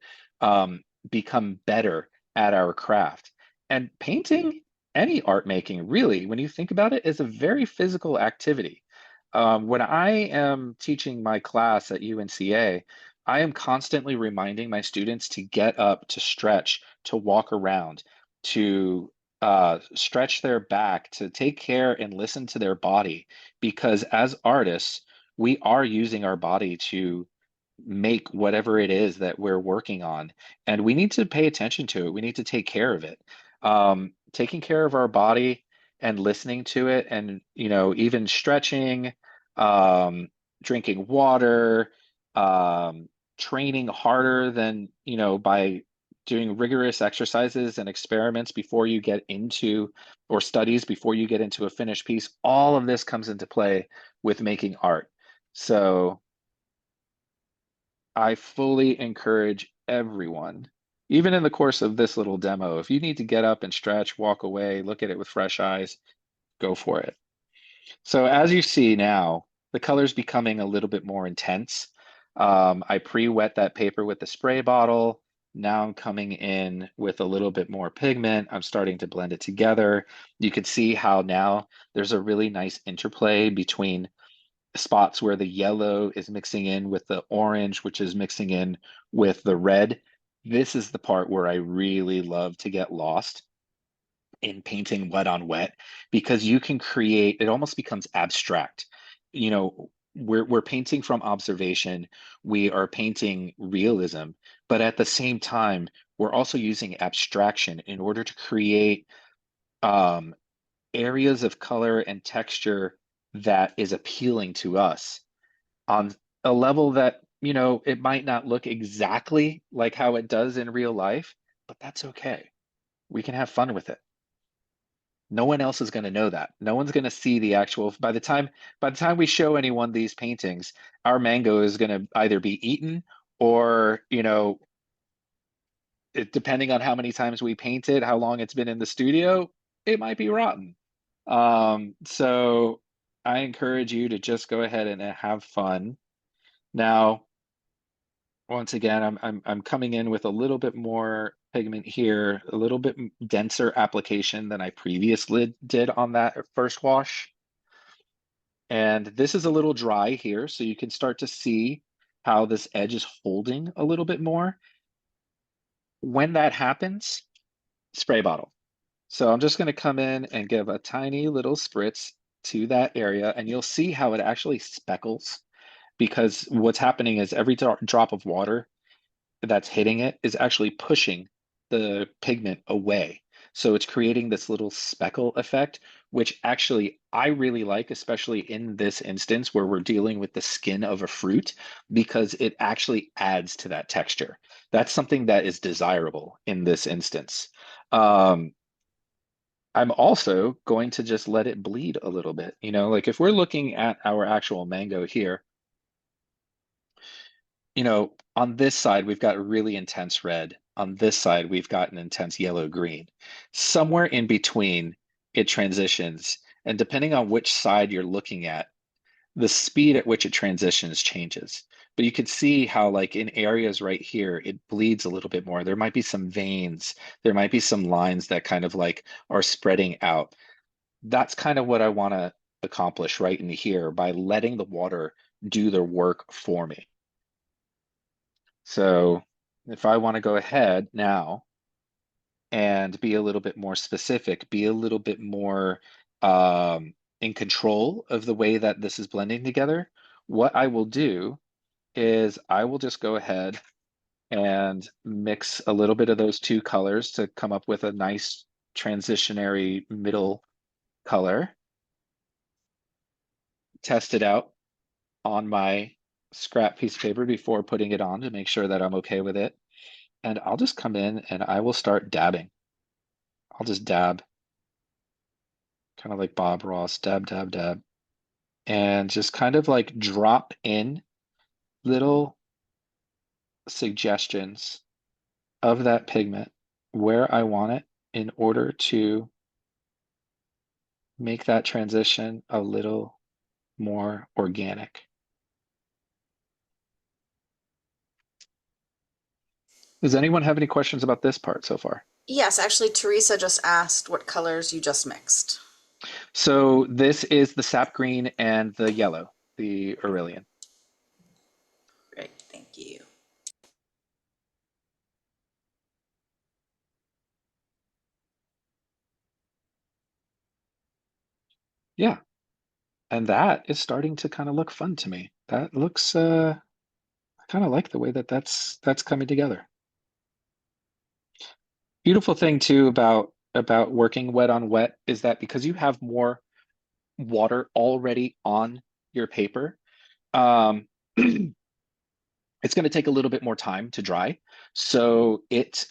become better at our craft. And painting, any art making, really, when you think about it, is a very physical activity. When I am teaching my class at UNCA, I am constantly reminding my students to get up, to stretch, to walk around, to stretch their back, to take care and listen to their body. Because as artists, we are using our body to make whatever it is that we're working on. And we need to pay attention to it. We need to take care of it. Taking care of our body and listening to it, and, even stretching, um, drinking water, um, training harder than, by doing rigorous exercises and experiments before you get into, or studies before you get into a finished piece. All of this comes into play with making art. So I fully encourage everyone, even in the course of this little demo, if you need to get up and stretch, walk away, look at it with fresh eyes, go for it. So as you see now, the color's becoming a little bit more intense. I pre-wet that paper with the spray bottle. Now I'm coming in with a little bit more pigment. I'm starting to blend it together. You can see how now there's a really nice interplay between spots where the yellow is mixing in with the orange, which is mixing in with the red. This is the part where I really love to get lost in painting wet on wet because you can create, it almost becomes abstract. You know, we're painting from observation, we are painting realism, but at the same time, we're also using abstraction in order to create um, areas of color and texture that is appealing to us on a level that, it might not look exactly like how it does in real life, but that's okay. We can have fun with it. No one else is going to know that. No one's going to see the actual, by the time we show anyone these paintings, our mango is going to either be eaten or, depending on how many times we paint it, how long it's been in the studio, it might be rotten. So I encourage you to just go ahead and have fun. Now, once again, I'm coming in with a little bit more pigment here, a little bit denser application than I previously did on that first wash. And this is a little dry here, so you can start to see how this edge is holding a little bit more. When that happens, spray bottle. So I'm just going to come in and give a tiny little spritz to that area, and you'll see how it actually speckles because what's happening is every drop of water that's hitting it is actually pushing the pigment away. So it's creating this little speckle effect, which actually I really like, especially in this instance where we're dealing with the skin of a fruit, because it actually adds to that texture. That's something that is desirable in this instance. Um, I'm also going to just let it bleed a little bit. Like if we're looking at our actual mango here, on this side, we've got a really intense red. On this side, we've got an intense yellow green. Somewhere in between, it transitions. And depending on which side you're looking at, the speed at which it transitions changes. But you could see how, like in areas right here, it bleeds a little bit more. There might be some veins, there might be some lines that kind of like are spreading out. That's kind of what I want to accomplish right in here by letting the water do their work for me. So if I want to go ahead now and be a little bit more specific, be a little bit more in control of the way that this is blending together, what I will do is I will just go ahead and mix a little bit of those two colors to come up with a nice transitionary middle color, test it out on my scrap piece of paper before putting it on to make sure that I'm okay with it. And I'll just come in and I will start dabbing. I'll just dab, kind of like Bob Ross, dab, dab, dab, and just kind of like drop in little suggestions of that pigment where I want it in order to make that transition a little more organic. Does anyone have any questions about this part so far? Yes, actually, Teresa just asked what colors you just mixed. So this is the sap green and the yellow, the Aureolin. Great, thank you. Yeah, and that is starting to kind of look fun to me. That looks I kind of like the way that that's coming together. Beautiful thing too about working wet on wet is that because you have more water already on your paper, um, it's going to take a little bit more time to dry. So it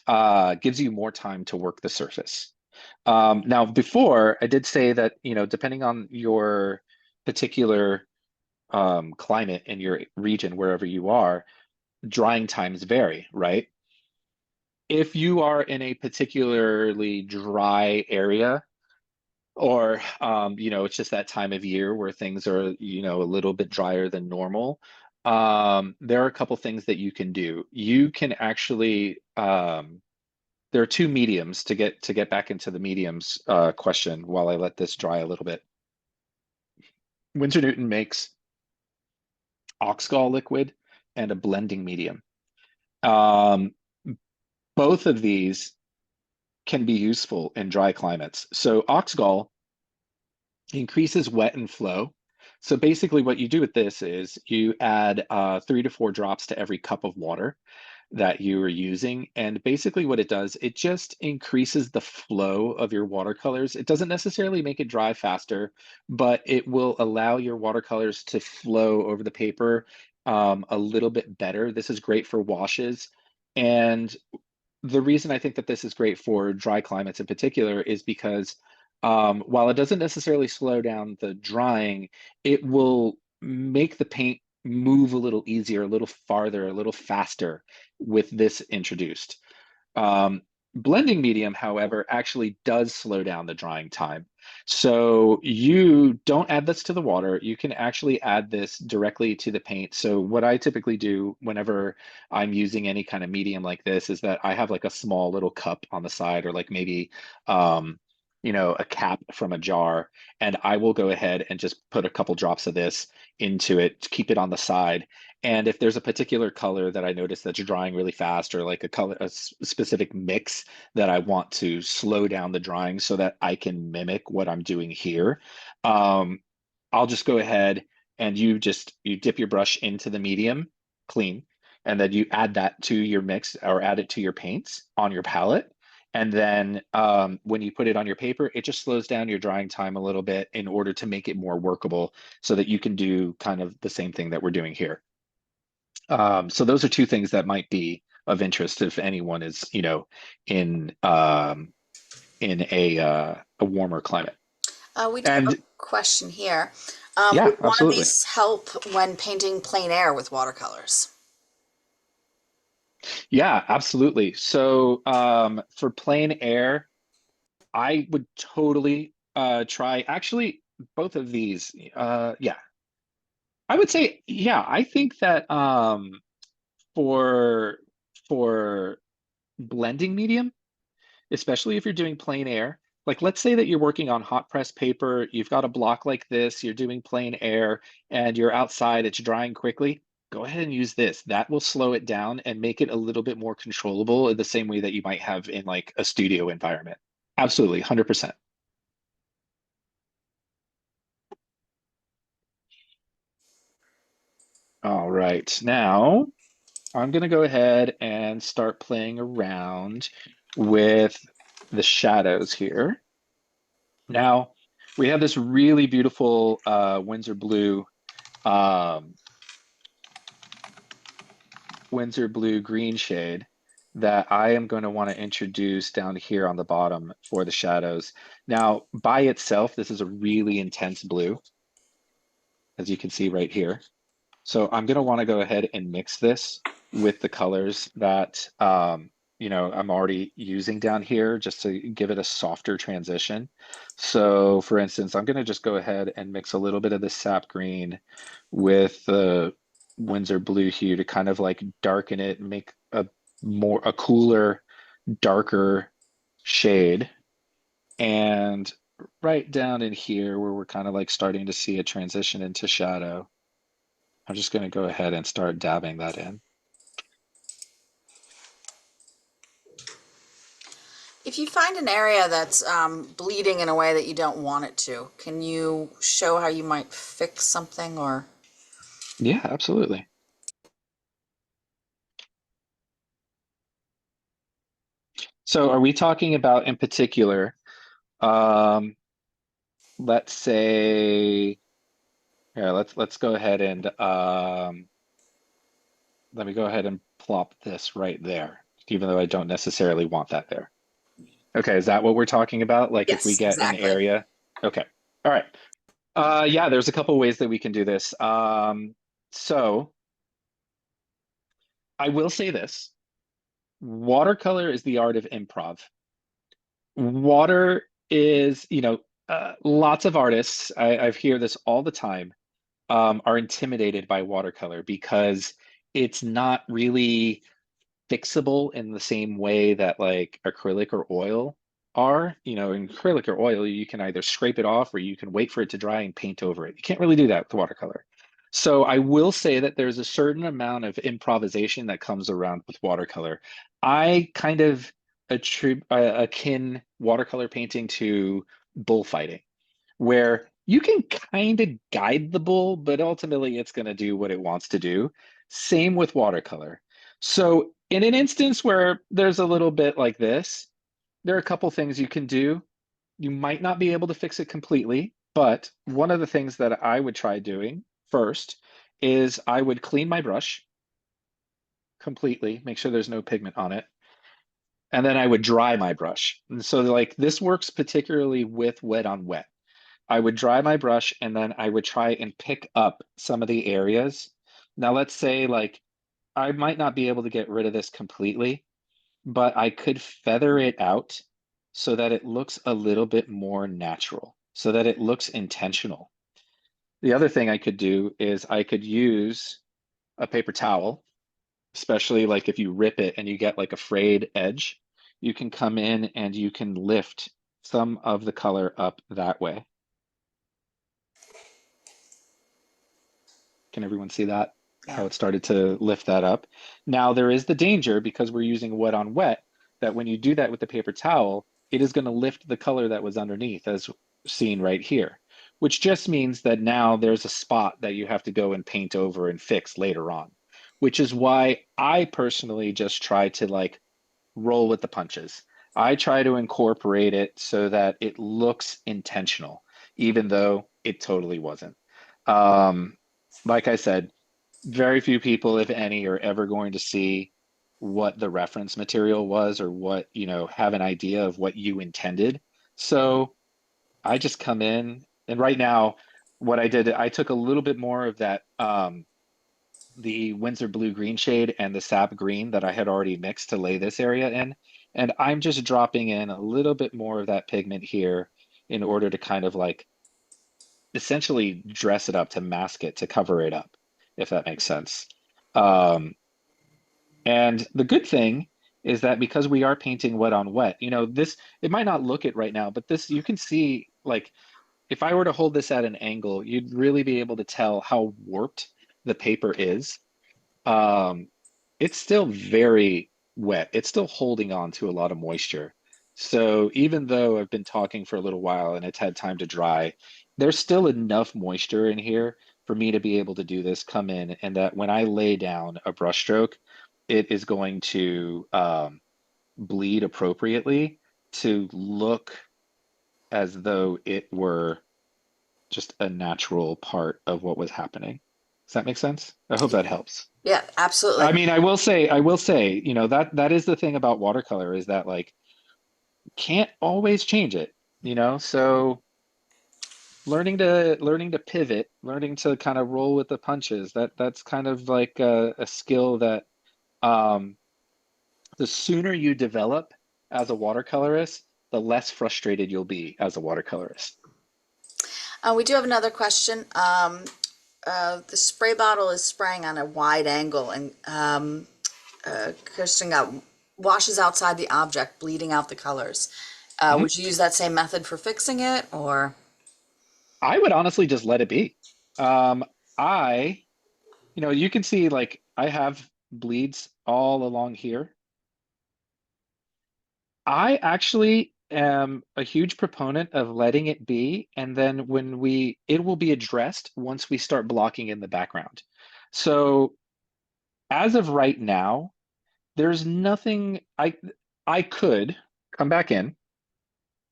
gives you more time to work the surface. Now, before I did say that, depending on your particular climate in your region, wherever you are, drying times vary, right? If you are in a particularly dry area, or it's just that time of year where things are, a little bit drier than normal. There are a couple things that you can do. You can actually there are two mediums to get back into the mediums question while I let this dry a little bit. Winsor Newton makes oxgall liquid and a blending medium. Um, Both of these can be useful in dry climates. So oxgall increases wet and flow. So basically what you do with this is you add 3 to 4 drops to every cup of water that you are using. And basically what it does, it just increases the flow of your watercolors. It doesn't necessarily make it dry faster, but it will allow your watercolors to flow over the paper a little bit better. This is great for washes. And the reason I think that this is great for dry climates in particular is because while it doesn't necessarily slow down the drying, it will make the paint move a little easier, a little farther, a little faster with this introduced. Um, Blending medium, however, actually does slow down the drying time. So you don't add this to the water. You can actually add this directly to the paint. So what I typically do whenever I'm using any kind of medium like this is that I have like a small little cup on the side, or like maybe a cap from a jar, and I will go ahead and just put a couple drops of this into it to keep it on the side. And if there's a particular color that I notice that's drying really fast, or like a specific mix that I want to slow down the drying so that I can mimic what I'm doing here, um, I'll just go ahead and you dip your brush into the medium clean, and then you add that to your mix or add it to your paints on your palette. And then when you put it on your paper, it just slows down your drying time a little bit in order to make it more workable so that you can do kind of the same thing that we're doing here. So those are two things that might be of interest if anyone is, in a warmer climate. We do have a And question here. yeah, Would one of absolutely. these help when painting plein air with watercolors? Yeah, absolutely. So for plein air, I would totally try actually both of these. Yeah, I would say, yeah, I think that for for blending medium, especially if you're doing plein air. Like, let's say that you're working on hot press paper, you've got a block like this, you're doing plein air, and you're outside, it's drying quickly. Go ahead and use this. That will slow it down and make it a little bit more controllable in the same way that you might have in like a studio environment. Absolutely, 100%. All right, now I'm going to go ahead and start playing around with the shadows here. Now, we have this really beautiful um, Winsor blue green shade that I am going to want to introduce down here on the bottom for the shadows. Now, by itself, this is a really intense blue, as you can see right here. So I'm going to want to go ahead and mix this with the colors that I'm already using down here just to give it a softer transition. So for instance, I'm going to just go ahead and mix a little bit of the sap green with the Winsor blue hue to kind of like darken it and make a cooler, darker shade. And right down in here where we're kind of like starting to see a transition into shadow, I'm just going to go ahead and start dabbing that in. If you find an area that's bleeding in a way that you don't want it to, can you show how you might fix something or? Yeah, absolutely. So are we talking about in particular, um, let's say, here, let's go ahead and let me go ahead and plop this right there, even though I don't necessarily want that there. Okay, is that what we're talking about? Like if we Yes, get an exactly. area? Okay. All right. Yeah, there's a couple ways that we can do this. So I will say this. Watercolor is the art of improv. Water is, Lots of artists, I hear this all the time, are intimidated by watercolor because it's not really fixable in the same way that like acrylic or oil are. You know, in acrylic or oil, you can either scrape it off or you can wait for it to dry and paint over it. You can't really do that with watercolor. So I will say that there's a certain amount of improvisation that comes around with watercolor. I kind of akin watercolor painting to bullfighting, where you can kind of guide the bull, but ultimately it's going to do what it wants to do. Same with watercolor. So, in an instance where there's a little bit like this, there are a couple things you can do. You might not be able to fix it completely, but one of the things that I would try doing first is I would clean my brush completely, make sure there's no pigment on it, and then I would dry my brush. And so, like, this works particularly with wet on wet. I would dry my brush and then I would try and pick up some of the areas. Now, let's say like I might not be able to get rid of this completely, but I could feather it out so that it looks a little bit more natural, so that it looks intentional. The other thing I could do is I could use a paper towel, especially like if you rip it and you get like a frayed edge, you can come in and you can lift some of the color up that way. Can everyone see that? Yeah. How it started to lift that up. Now there is the danger because we're using wet on wet that when you do that with the paper towel, it is going to lift the color that was underneath as seen right here, which just means that now there's a spot that you have to go and paint over and fix later on, which is why I personally just try to like roll with the punches. I try to incorporate it so that it looks intentional, even though it totally wasn't. Um, like I said, very few people, if any, are ever going to see what the reference material was or what, you know, have an idea of what you intended. So I just come in and right now, what I did, I took a little bit more of that the Winsor blue green shade and the sap green that I had already mixed to lay this area in. And I'm just dropping in a little bit more of that pigment here in order to kind of like essentially dress it up, to mask it, to cover it up, if that makes sense. Um, and the good thing is that because we are painting wet on wet, you know, this, it might not look it right now, but this, you can see like if I were to hold this at an angle, you'd really be able to tell how warped the paper is. um, it's still very wet. It's still holding on to a lot of moisture. So even though I've been talking for a little while and it's had time to dry, there's still enough moisture in here for me to be able to do this, come in, and that when I lay down a brushstroke, it is going to bleed appropriately to look as though it were just a natural part of what was happening. Does that make sense? I hope that helps. Yeah, absolutely. I mean, I will say, you know, that is the thing about watercolor is that like can't always change it, you know? So learning to pivot, learning to kind of roll with the punches, that's kind of like a skill that um the sooner you develop as a watercolorist, the less frustrated you'll be as a watercolorist. We do have another question. The spray bottle is spraying on a wide angle, and Kirsten got washes outside the object, bleeding out the colors. Mhm. Would you use that same method for fixing it, or? I would honestly just let it be. Um, I, you know, you can see like I have bleeds all along here. I actually am a huge proponent of letting it be, and then it will be addressed once we start blocking in the background. So as of right now, there's nothing I could come back in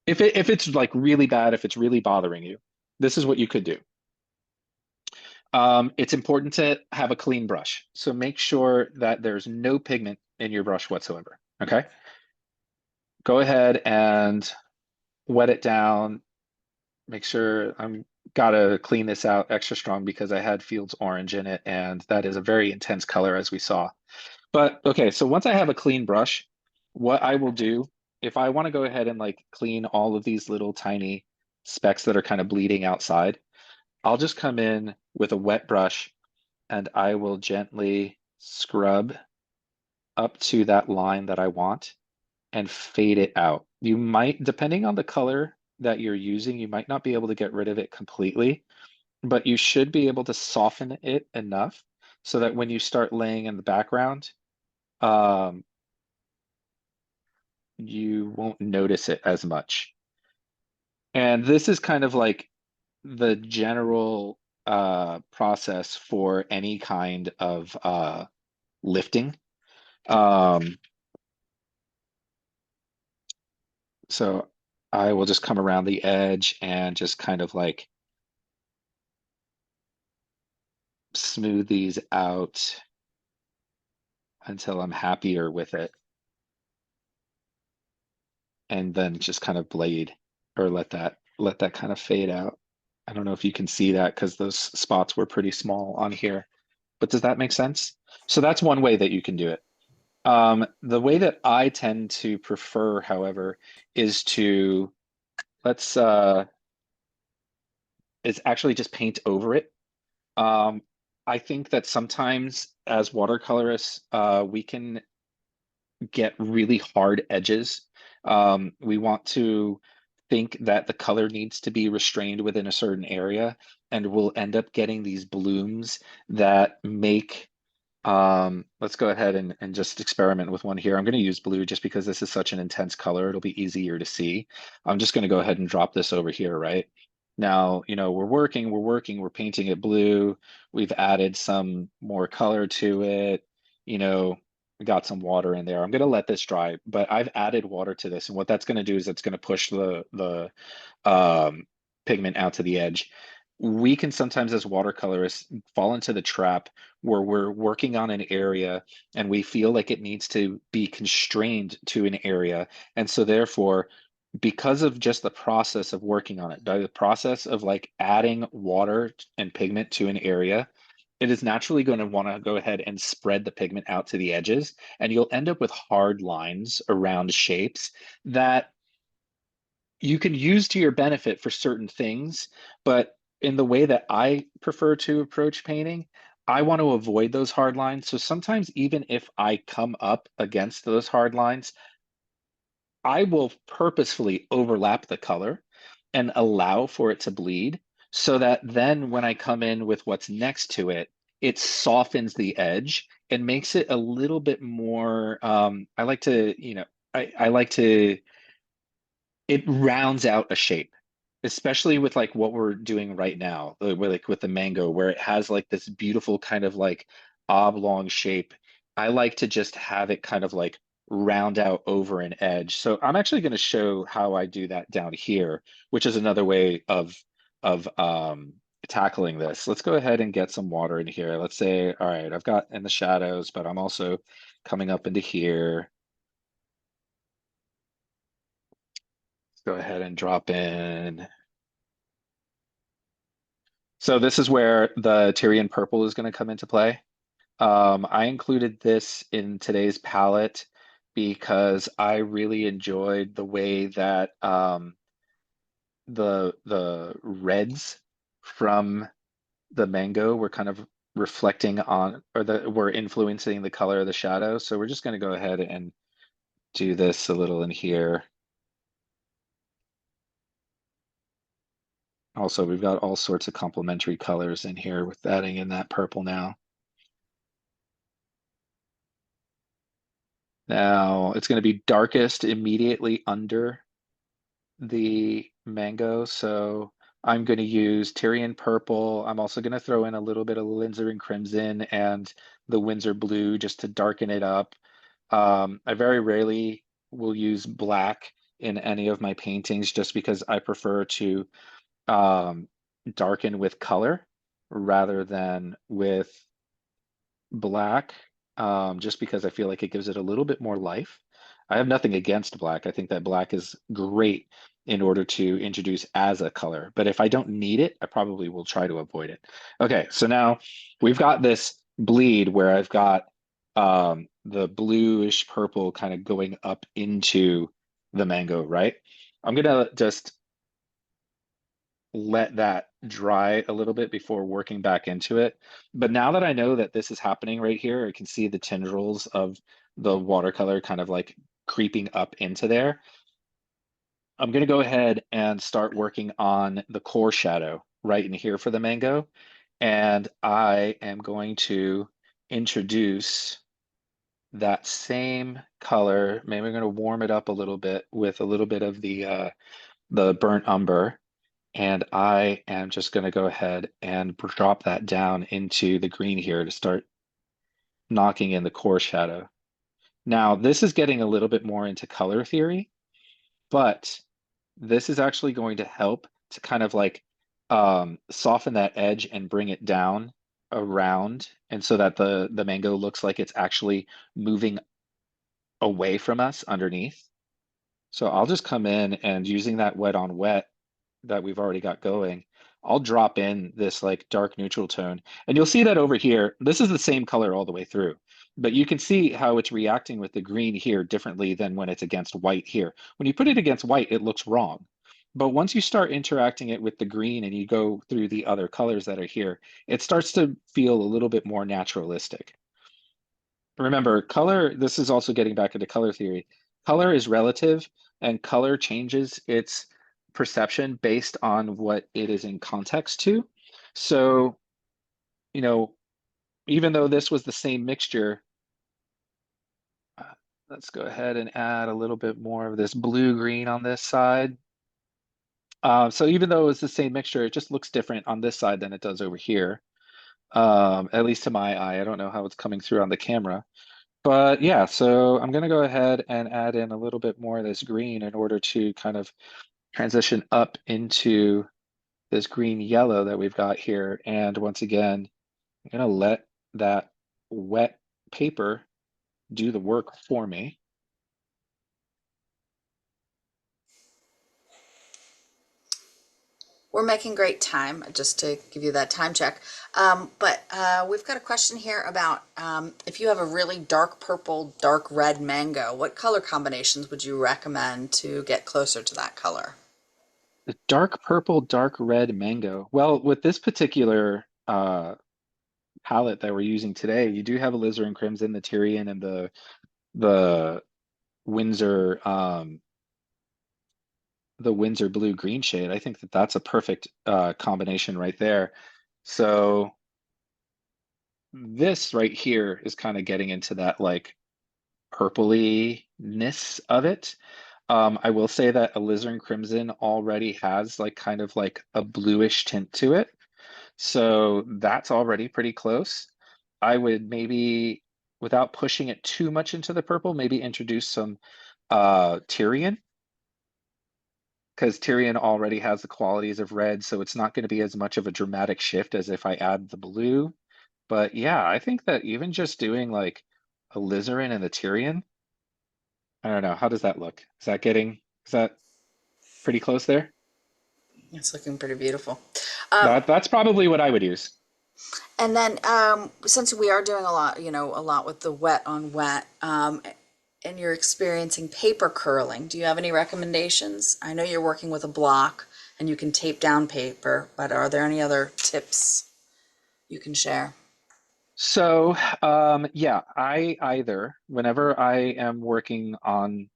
if it's like really bad, if it's really bothering you. This is what you could do. It's important to have a clean brush. So make sure that there's no pigment in your brush whatsoever. Okay. Go ahead and wet it down. Make sure I'm gotta clean this out extra strong because I had Fields Orange in it, and that is a very intense color as we saw. But okay, so once I have a clean brush, what I will do, if I want to go ahead and like clean all of these little tiny specks that are kind of bleeding outside, I'll just come in with a wet brush and I will gently scrub up to that line that I want and fade it out. You might, depending on the color that you're using, you might not be able to get rid of it completely, but you should be able to soften it enough so that when you start laying in the background, um, you won't notice it as much. And this is kind of like the general process for any kind of lifting. Um, so I will just come around the edge and just kind of like smooth these out until I'm happier with it, and then just kind of blade or let that kind of fade out. I don't know if you can see that because those spots were pretty small on here, but does that make sense? So that's one way that you can do it. The way that I tend to prefer, however, is to let's is actually just paint over it. Um, I think that sometimes as watercolorists, we can get really hard edges. We want to think that the color needs to be restrained within a certain area, and we'll end up getting these blooms that make let's go ahead and just experiment with one here. I'm going to use blue just because this is such an intense color. It'll be easier to see. I'm just going to go ahead and drop this over here, right? Now, you know, we're painting it blue. We've added some more color to it. You know, we got some water in there. I'm going to let this dry, but I've added water to this. And what that's going to do is it's going to push the pigment out to the edge. We can sometimes, as watercolorists, fall into the trap where we're working on an area and we feel like it needs to be constrained to an area. And so, therefore, because of just the process of working on it, by the process of like adding water and pigment to an area, it is naturally going to want to go ahead and spread the pigment out to the edges. And you'll end up with hard lines around shapes that you can use to your benefit for certain things, but in the way that I prefer to approach painting, I want to avoid those hard lines. So sometimes, even if I come up against those hard lines, I will purposefully overlap the color and allow for it to bleed so that then when I come in with what's next to it, it softens the edge and makes it a little bit more. I like to, I like to it rounds out a shape, especially with like what we're doing right now, with the mango, where it has like this beautiful kind of like oblong shape. I like to just have it kind of like round out over an edge. So I'm actually going to show how I do that down here, which is another way of tackling this. Let's go ahead and get some water in here. Let's say, all right, I've got in the shadows, but I'm also coming up into here. Go ahead and drop in. So this is where the Tyrian Purple is going to come into play. I included this in today's palette because I really enjoyed the way that the reds from the mango were kind of reflecting on, or the were influencing the color of the shadow. So we're just going to go ahead and do this a little in here. Also, we've got all sorts of complementary colors in here with adding in that purple now. Now it's going to be darkest immediately under the mango. So I'm going to use Tyrian Purple. I'm also going to throw in a little bit of Alizarin Crimson and the Winsor Blue just to darken it up. I very rarely will use black in any of my paintings just because I prefer to um, darken with color rather than with black, just because I feel like it gives it a little bit more life. I have nothing against black. I think that black is great in order to introduce as a color. But if I don't need it, I probably will try to avoid it. Okay, so now we've got this bleed where I've got the bluish purple kind of going up into the mango, right? I'm gonna just let that dry a little bit before working back into it. But now that I know that this is happening right here, I can see the tendrils of the watercolor kind of like creeping up into there. I'm going to go ahead and start working on the core shadow right in here for the mango. And I am going to introduce that same color. Maybe I'm going to warm it up a little bit with a little bit of the burnt umber. And I am just going to go ahead and drop that down into the green here to start knocking in the core shadow. Now, this is getting a little bit more into color theory, but this is actually going to help to kind of like soften that edge and bring it down around, and so that the mango looks like it's actually moving away from us underneath. So I'll just come in and using that wet on wet that we've already got going, I'll drop in this like dark neutral tone. And you'll see that over here, this is the same color all the way through, but you can see how it's reacting with the green here differently than when it's against white here. When you put it against white, it looks wrong. But once you start interacting it with the green and you go through the other colors that are here, it starts to feel a little bit more naturalistic. Remember, color, this is also getting back into color theory. Color is relative, and color changes its perception based on what it is in context to. So, you know, even though this was the same mixture, let's go ahead and add a little bit more of this blue-green on this side. So even though it's the same mixture, it just looks different on this side than it does over here. At least to my eye. I don't know how it's coming through on the camera. But yeah, so I'm going to go ahead and add in a little bit more of this green in order to kind of transition up into this green yellow that we've got here. And once again, I'm going to let that wet paper do the work for me. We're making great time, just to give you that time check. But we've got a question here about if you have a really dark purple, dark red mango, what color combinations would you recommend to get closer to that color? The dark purple, dark red mango. Well, with this particular palette that we're using today, you do have alizarin crimson, the Tyrian, and the Winsor the Windsor blue green shade. I think that that's a perfect combination right there. So this right here is kind of getting into that like purplyness of it. I will say that alizarin crimson already has like kind of like a bluish tint to it. So that's already pretty close. I would maybe, without pushing it too much into the purple, maybe introduce some Tyrian, because Tyrion already has the qualities of red, so it's not going to be as much of a dramatic shift as if I add the blue. But yeah, I think that even just doing like a alizarin and the Tyrion, I don't know, how does that look? Is that pretty close there? It's looking pretty beautiful. That's probably what I would use. And then, since we are doing a lot, a lot with the wet on wet, and you're experiencing paper curling, do you have any recommendations? I know you're working with a block and you can tape down paper, but are there any other tips you can share? So, yeah, I either, whenever I am working on,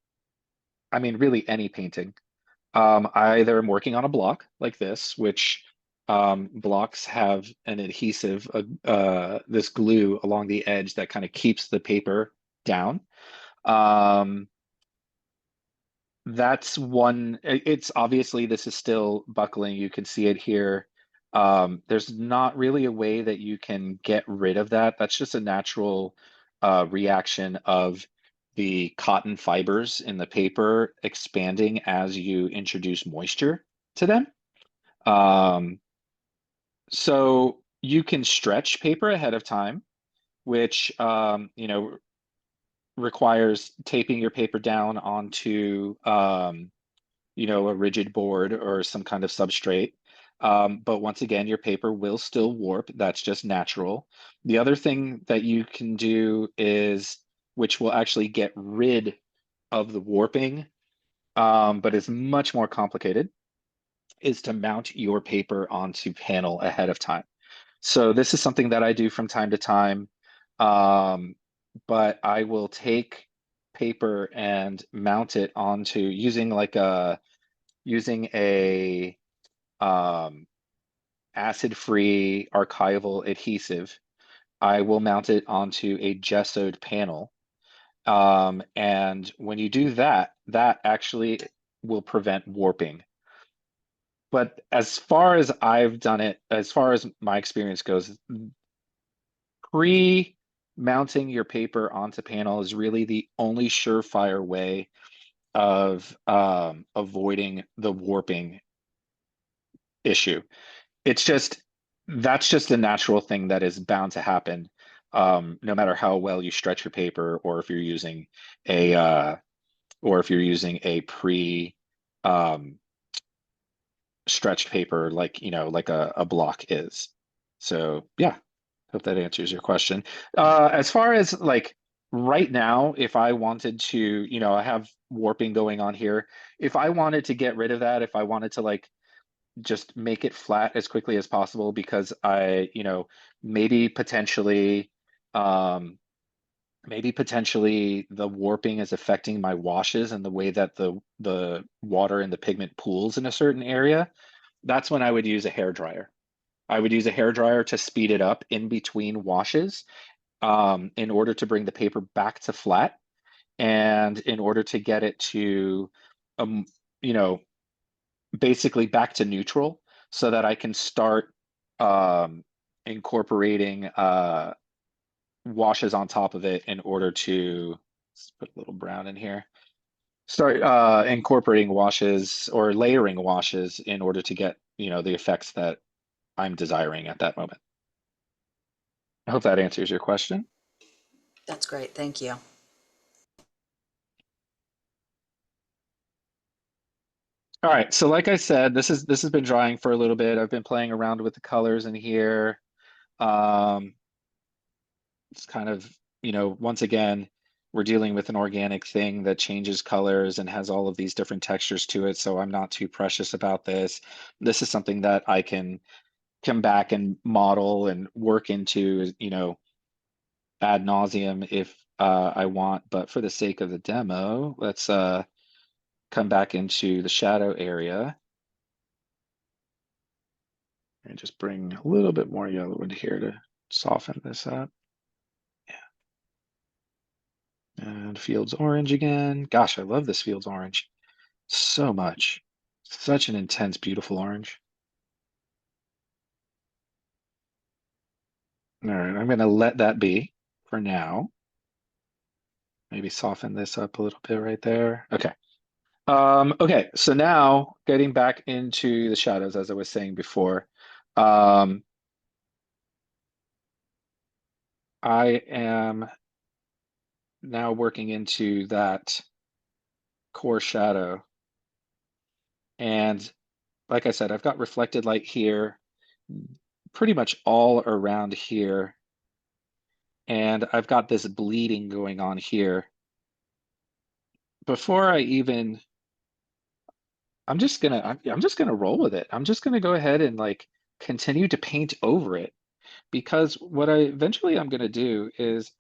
I mean, really any painting, I either am working on a block like this, which blocks have an adhesive, this glue along the edge that kind of keeps the paper down. Um, that's one. It's obviously this is still buckling. You can see it here. There's not really a way that you can get rid of that. That's just a natural reaction of the cotton fibers in the paper expanding as you introduce moisture to them. Um, so you can stretch paper ahead of time, which requires taping your paper down onto a rigid board or some kind of substrate. But once again, your paper will still warp. That's just natural. The other thing that you can do is, which will actually get rid of the warping, but is much more complicated, is to mount your paper onto panel ahead of time. So this is something that I do from time to time. Um, but I will take paper and mount it onto using a um, acid-free archival adhesive. I will mount it onto a gessoed panel. And when you do that, that actually will prevent warping. But as far as I've done it, as far as my experience goes, pre-mounting your paper onto panel is really the only surefire way of avoiding the warping issue. It's just that's just a natural thing that is bound to happen, no matter how well you stretch your paper, or if you're using a pre um, stretched paper like like a block is. So yeah, hope that answers your question. As far as like right now, if I wanted to, I have warping going on here. If I wanted to get rid of that, if I wanted to like just make it flat as quickly as possible, because maybe potentially, um, maybe potentially the warping is affecting my washes and the way that the water and the pigment pools in a certain area, that's when I would use a hair dryer. I would use a hair dryer to speed it up in between washes, in order to bring the paper back to flat, and in order to get it to, um, you know, basically back to neutral, so that I can start um, incorporating washes on top of it in order to, let's put a little brown in here. Start incorporating washes or layering washes in order to get, the effects that I'm desiring at that moment. I hope that answers your question. That's great. Thank you. All right, so like I said, this has been drying for a little bit. I've been playing around with the colors in here. Um, it's kind of, once again, we're dealing with an organic thing that changes colors and has all of these different textures to it, so I'm not too precious about this. This is something that I can come back and model and work into, ad nauseum if I want, but for the sake of the demo, let's come back into the shadow area and just bring a little bit more yellow into here to soften this up. And Fields Orange again. Gosh, I love this Fields Orange so much. Such an intense, beautiful orange. All right, I'm going to let that be for now. Maybe soften this up a little bit right there. Okay. Okay, so now getting back into the shadows, as I was saying before, um, I am now working into that core shadow. And like I said, I've got reflected light here, pretty much all around here. And I've got this bleeding going on here. Before I even, I'm just gonna roll with it. I'm just gonna go ahead and like continue to paint over it, because what I eventually I'm gonna do is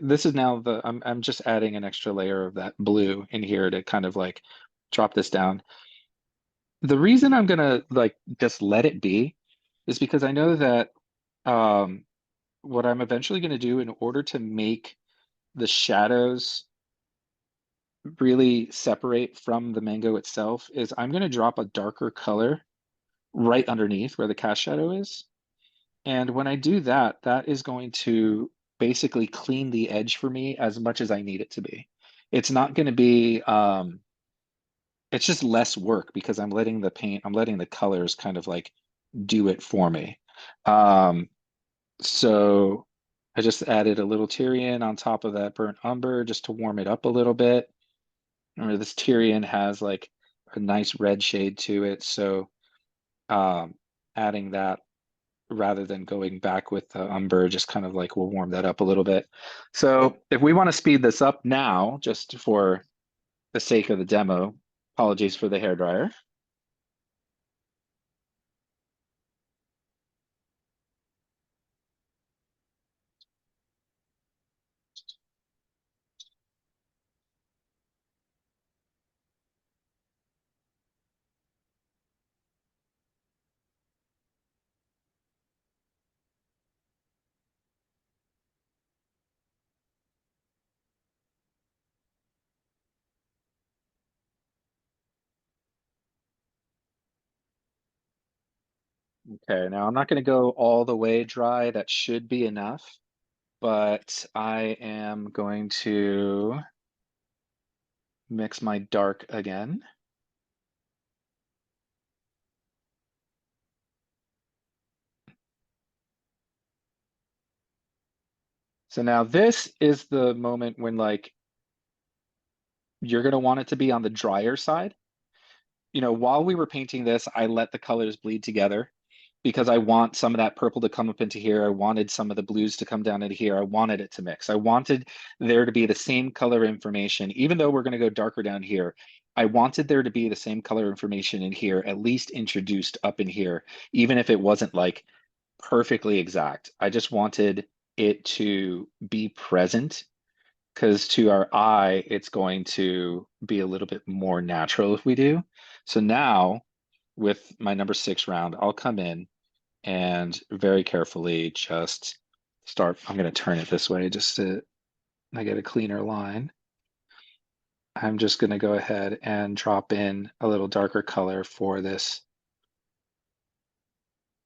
this is now I'm just adding an extra layer of that blue in here to kind of like drop this down. The reason I'm gonna like just let it be is because I know that um, what I'm eventually gonna do in order to make the shadows really separate from the mango itself is I'm gonna drop a darker color right underneath where the cast shadow is. And when I do that, that is going to basically clean the edge for me as much as I need it to be. It's not going to be, it's just less work because I'm letting the colors kind of like do it for me. Um, so I just added a little Tyrian on top of that burnt umber just to warm it up a little bit. Remember, this Tyrian has like a nice red shade to it. So um, adding that rather than going back with the umber just kind of like will warm that up a little bit. So if we want to speed this up now, just for the sake of the demo, apologies for the hair dryer. Okay, now I'm not going to go all the way dry. That should be enough, but I am going to mix my dark again. So now this is the moment when like you're going to want it to be on the drier side. While we were painting this, I let the colors bleed together because I want some of that purple to come up into here. I wanted some of the blues to come down into here. I wanted it to mix. I wanted there to be the same color information, even though we're going to go darker down here. I wanted there to be the same color information in here, at least introduced up in here, even if it wasn't like perfectly exact. I just wanted it to be present because to our eye, it's going to be a little bit more natural if we do. So now with my number 6 round, I'll come in and very carefully just start. I'm going to turn it this way just so I get a cleaner line. I'm just going to go ahead and drop in a little darker color for this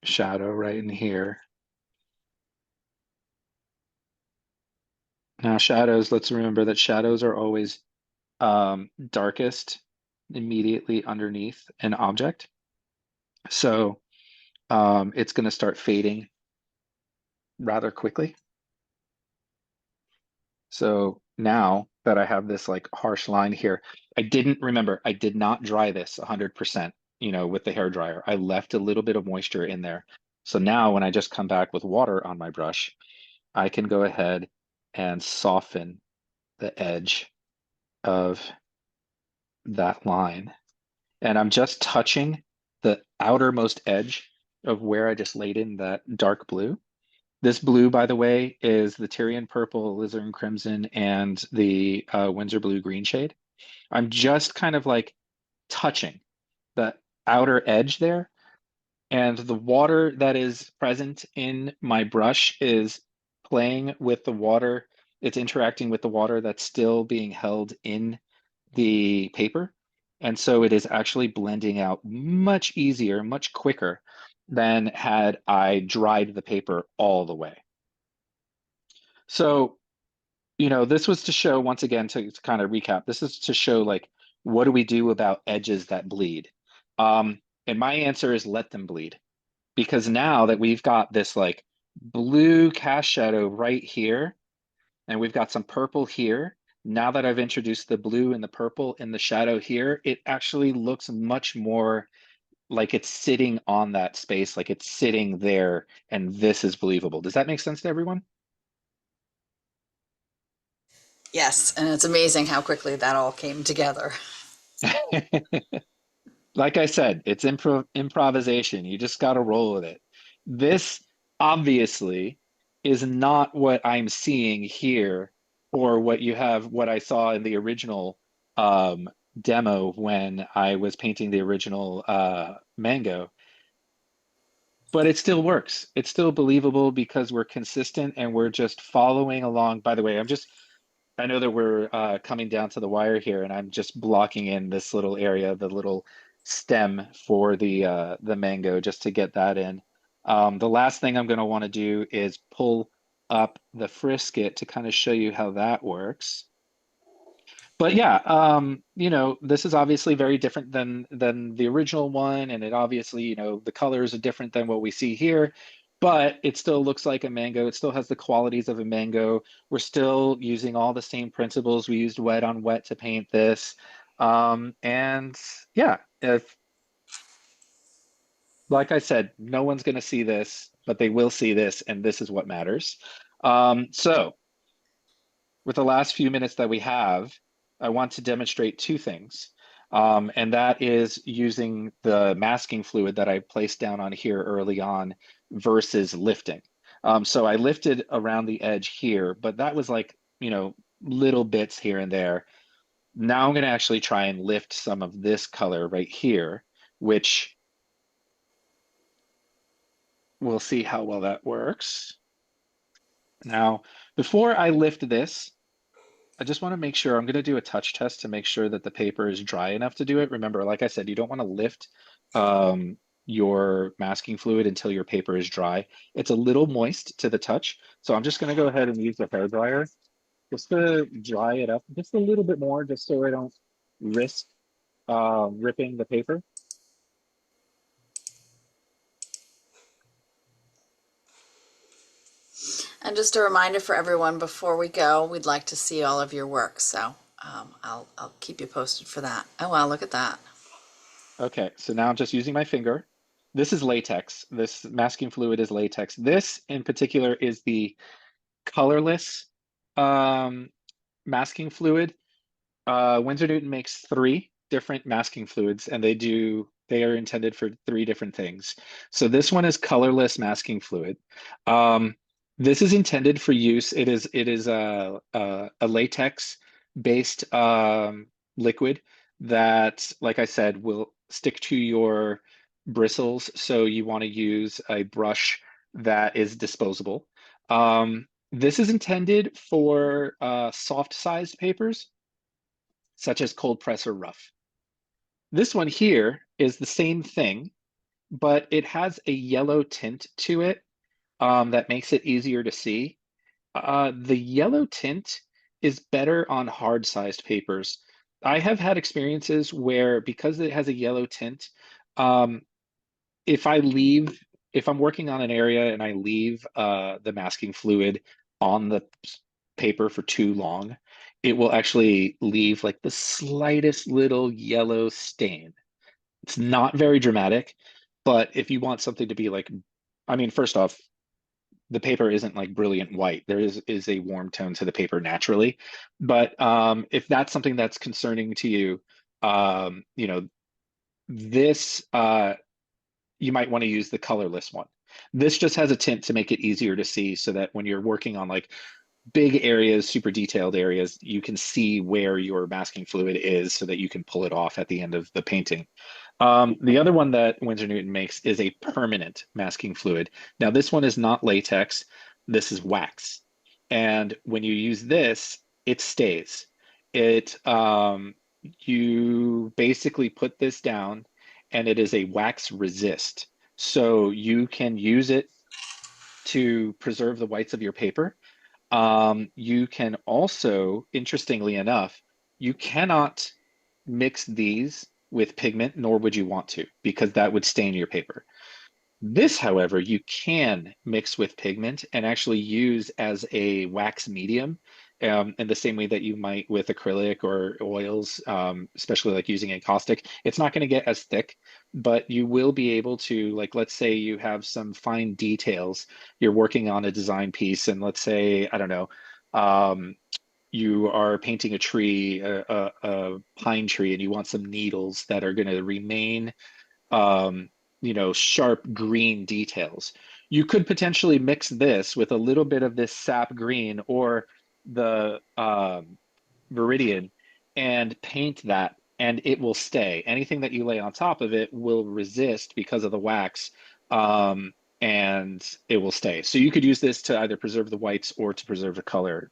shadow right in here. Now shadows, let's remember that shadows are always darkest immediately underneath an object. So it's going to start fading rather quickly. So now that I have this like harsh line here, I did not dry this 100%, with the hair dryer. I left a little bit of moisture in there. So now when I just come back with water on my brush, I can go ahead and soften the edge of that line. And I'm just touching the outermost edge of where I just laid in that dark blue. This blue, by the way, is the Tyrian Purple, Alizarin Crimson, and the Winsor Blue Green shade. I'm just kind of like touching the outer edge there, and the water that is present in my brush is playing with the water. It's interacting with the water that's still being held in the paper. And so it is actually blending out much easier, much quicker than had I dried the paper all the way. So, this was to show, once again, to kind of recap, this is to show like, what do we do about edges that bleed? And my answer is let them bleed. Because now that we've got this like blue cast shadow right here, and we've got some purple here, now that I've introduced the blue and the purple in the shadow here, it actually looks much more like it's sitting on that space, like it's sitting there, and this is believable. Does that make sense to everyone? Yes, and it's amazing how quickly that all came together. Like I said, it's improvisation. You just got to roll with it. This obviously is not what I'm seeing here or what I saw in the original um, demo when I was painting the original mango, but it still works. It's still believable because we're consistent and we're just following along. By the way, I know that we're coming down to the wire here, and I'm just blocking in this little area, the little stem for the mango, just to get that in. The last thing I'm going to want to do is pull up the frisket to kind of show you how that works. But yeah, this is obviously very different than the original one, and it obviously, the colors are different than what we see here, but it still looks like a mango. It still has the qualities of a mango. We're still using all the same principles. We used wet on wet to paint this. And yeah, if like I said, no one's going to see this, but they will see this, and this is what matters. So with the last few minutes that we have, I want to demonstrate two things. And that is using the masking fluid that I placed down on here early on versus lifting. So I lifted around the edge here, but that was like, little bits here and there. Now I'm going to actually try and lift some of this color right here, which we'll see how well that works. Now, before I lift this, I just want to make sure I'm going to do a touch test to make sure that the paper is dry enough to do it. Remember, like I said, you don't want to lift your masking fluid until your paper is dry. It's a little moist to the touch, so I'm just going to go ahead and use the hair dryer just to dry it up just a little bit more, just so I don't risk ripping the paper. And just a reminder for everyone before we go, we'd like to see all of your work. So I'll keep you posted for that. Oh, wow, look at that. Okay, so now I'm just using my finger. This is latex. This masking fluid is latex. This in particular is the colorless um, masking fluid. Winsor Newton makes three different masking fluids, and they are intended for three different things. So this one is colorless masking fluid. Um, this is intended for use. It is a latex based liquid that, like I said, will stick to your bristles. So you want to use a brush that is disposable. This is intended for soft sized papers such as cold press or rough. This one here is the same thing, but it has a yellow tint to it that makes it easier to see. The yellow tint is better on hard-sized papers. I have had experiences where, because it has a yellow tint, um, if I leave, if I'm working on an area and I leave the masking fluid on the paper for too long, it will actually leave like the slightest little yellow stain. It's not very dramatic, but if you want something to be like, I mean, first off, the paper isn't like brilliant white. There is a warm tone to the paper naturally. But if that's something that's concerning to you, you know, this you might want to use the colorless one. This just has a tint to make it easier to see so that when you're working on like big areas, super detailed areas, you can see where your masking fluid is so that you can pull it off at the end of the painting. The other one that Winsor Newton makes is a permanent masking fluid. Now, this one is not latex, this is wax. And when you use this, it stays. You basically put this down and it is a wax resist. So you can use it to preserve the whites of your paper. You can also, interestingly enough, you cannot mix these with pigment, nor would you want to, because that would stain your paper. This, however, you can mix with pigment and actually use as a wax medium, in the same way that you might with acrylic or oils, especially like using encaustic. It's not going to get as thick, but you will be able to, like, let's say you have some fine details, you're working on a design piece, and let's say, I don't know, you are painting a tree, a pine tree, and you want some needles that are going to remain um, sharp green details. You could potentially mix this with a little bit of this sap green or the Viridian and paint that, and it will stay. Anything that you lay on top of it will resist because of the wax, and it will stay. So you could use this to either preserve the whites or to preserve the color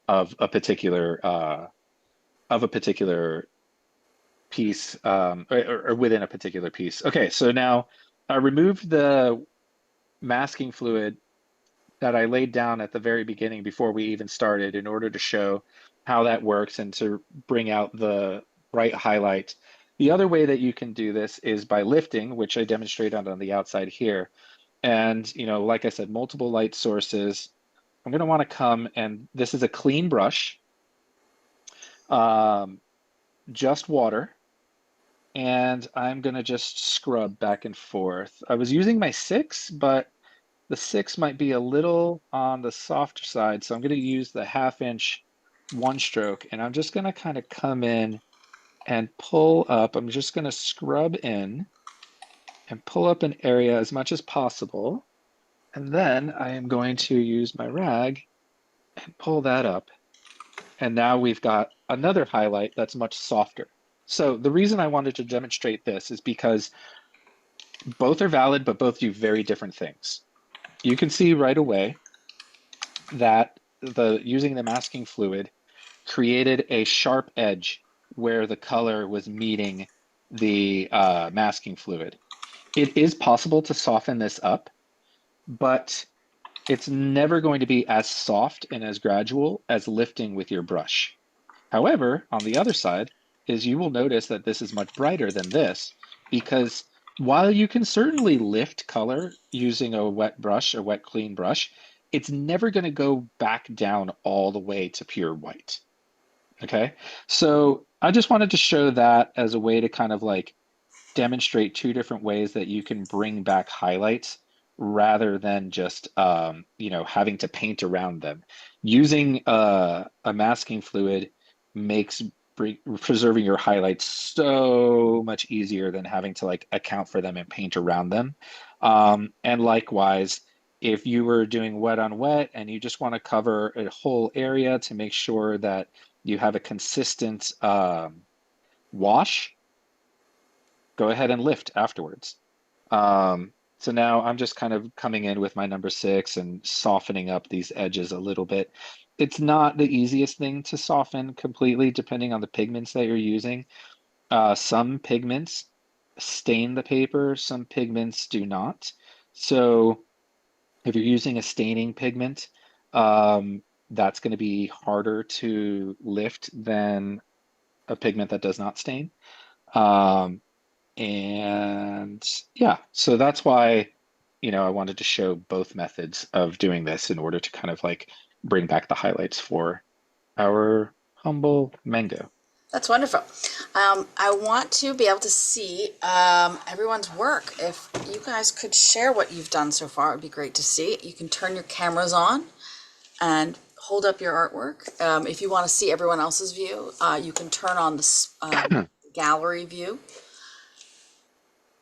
of a particular piece, or within a particular piece. Okay, so now I removed the masking fluid that I laid down at the very beginning before we even started in order to show how that works and to bring out the bright highlight. The other way that you can do this is by lifting, which I demonstrated on the outside here. And, like I said, multiple light sources. I'm going to want to come, and this is a clean brush, um, just water. And I'm going to just scrub back and forth. I was using my six, but the six might be a little on the softer side. So I'm going to use the 1/2 inch one stroke, and I'm just going to kind of come in and pull up. I'm just going to scrub in and pull up an area as much as possible. And then I am going to use my rag and pull that up. And now we've got another highlight that's much softer. So the reason I wanted to demonstrate this is because both are valid, but both do very different things. You can see right away that using the masking fluid created a sharp edge where the color was meeting the masking fluid. It is possible to soften this up, but it's never going to be as soft and as gradual as lifting with your brush. However, on the other side is you will notice that this is much brighter than this because while you can certainly lift color using a wet brush, a wet clean brush, it's never going to go back down all the way to pure white. Okay. So I just wanted to show that as a way to kind of like demonstrate two different ways that you can bring back highlights rather than just having to paint around them. Using a masking fluid makes preserving your highlights so much easier than having to like account for them and paint around them. And likewise, if you were doing wet on wet and you just want to cover a whole area to make sure that you have a consistent wash, go ahead and lift afterwards. So now I'm just kind of coming in with my number six and softening up these edges a little bit. It's not the easiest thing to soften completely, depending on the pigments that you're using. Some pigments stain the paper, some pigments do not. So if you're using a staining pigment, that's going to be harder to lift than a pigment that does not stain. Um, and yeah, so that's why, I wanted to show both methods of doing this in order to kind of like bring back the highlights for our humble mango. That's wonderful. I want to be able to see everyone's work. If you guys could share what you've done so far, it'd be great to see. You can turn your cameras on and hold up your artwork. If you want to see everyone else's view, you can turn on the gallery view.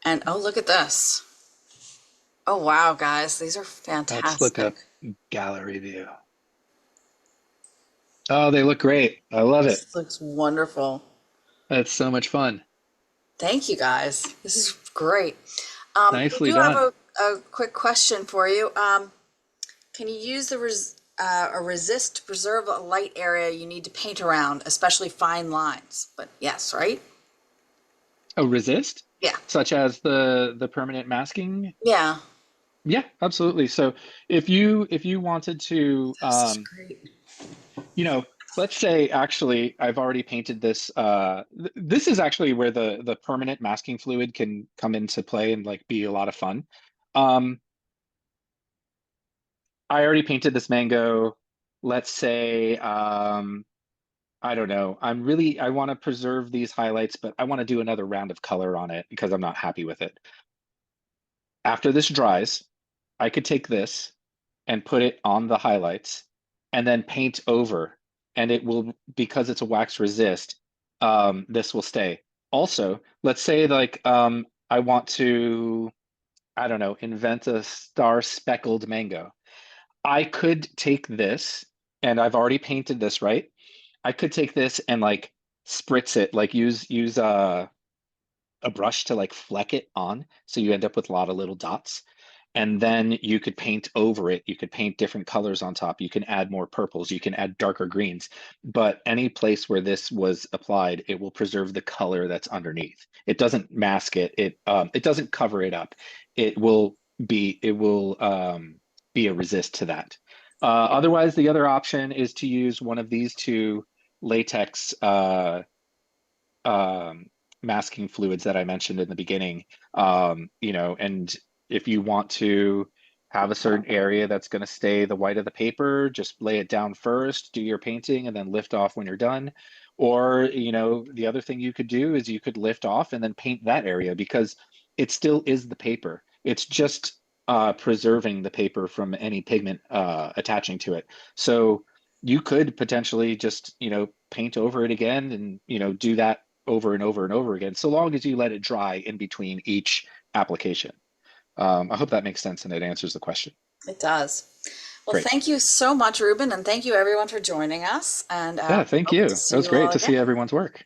And oh, look at this. Oh, wow, guys, these are Let's look fantastic. up gallery view. Oh, they look great. I love it. This looks wonderful. That's so much fun. Thank you, guys. This is great. We Nicely do have done. a quick question for you. Can you use a resist to preserve a light area you need to paint around, especially fine lines? But yes, right? Oh, resist, Yeah. such as the permanent masking. Yeah. Yeah, absolutely. So if you wanted to This is great. you know, let's say actually I've already painted this. This is actually where the permanent masking fluid can come into play and like be a lot of fun. Um, I already painted this mango. Let's say I don't know. I want to preserve these highlights, but I want to do another round of color on it because I'm not happy with it. After this dries, I could take this and put it on the highlights and then paint over, and it will, because it's a wax resist, this will stay. Also, let's say like I want to, I don't know, invent a star speckled mango. I could take this, and I've already painted this, right? I could take this and like spritz it, like use a brush to like fleck it on, so you end up with a lot of little dots. And then you could paint over it. You could paint different colors on top. You can add more purples. You can add darker greens. But any place where this was applied, it will preserve the color that's underneath. It doesn't mask it. It doesn't cover it up. It will be a resist to that. Otherwise, the other option is to use one of these two latex um, masking fluids that I mentioned in the beginning. And if you want to have a certain area that's going to stay the white of the paper, just lay it down first, do your painting, and then lift off when you're done. Or, the other thing you could do is you could lift off and then paint that area because it still is the paper. It's just preserving the paper from any pigment attaching to it. So you could potentially just, paint over it again and, do that over and over and over again, so long as you let it dry in between each application. I hope that makes sense and it answers the question. It does. Well, Great. thank you so much, Ruben, and thank you everyone for joining us. And Yeah, thank hope to you. It see was you all great to see again. everyone's work.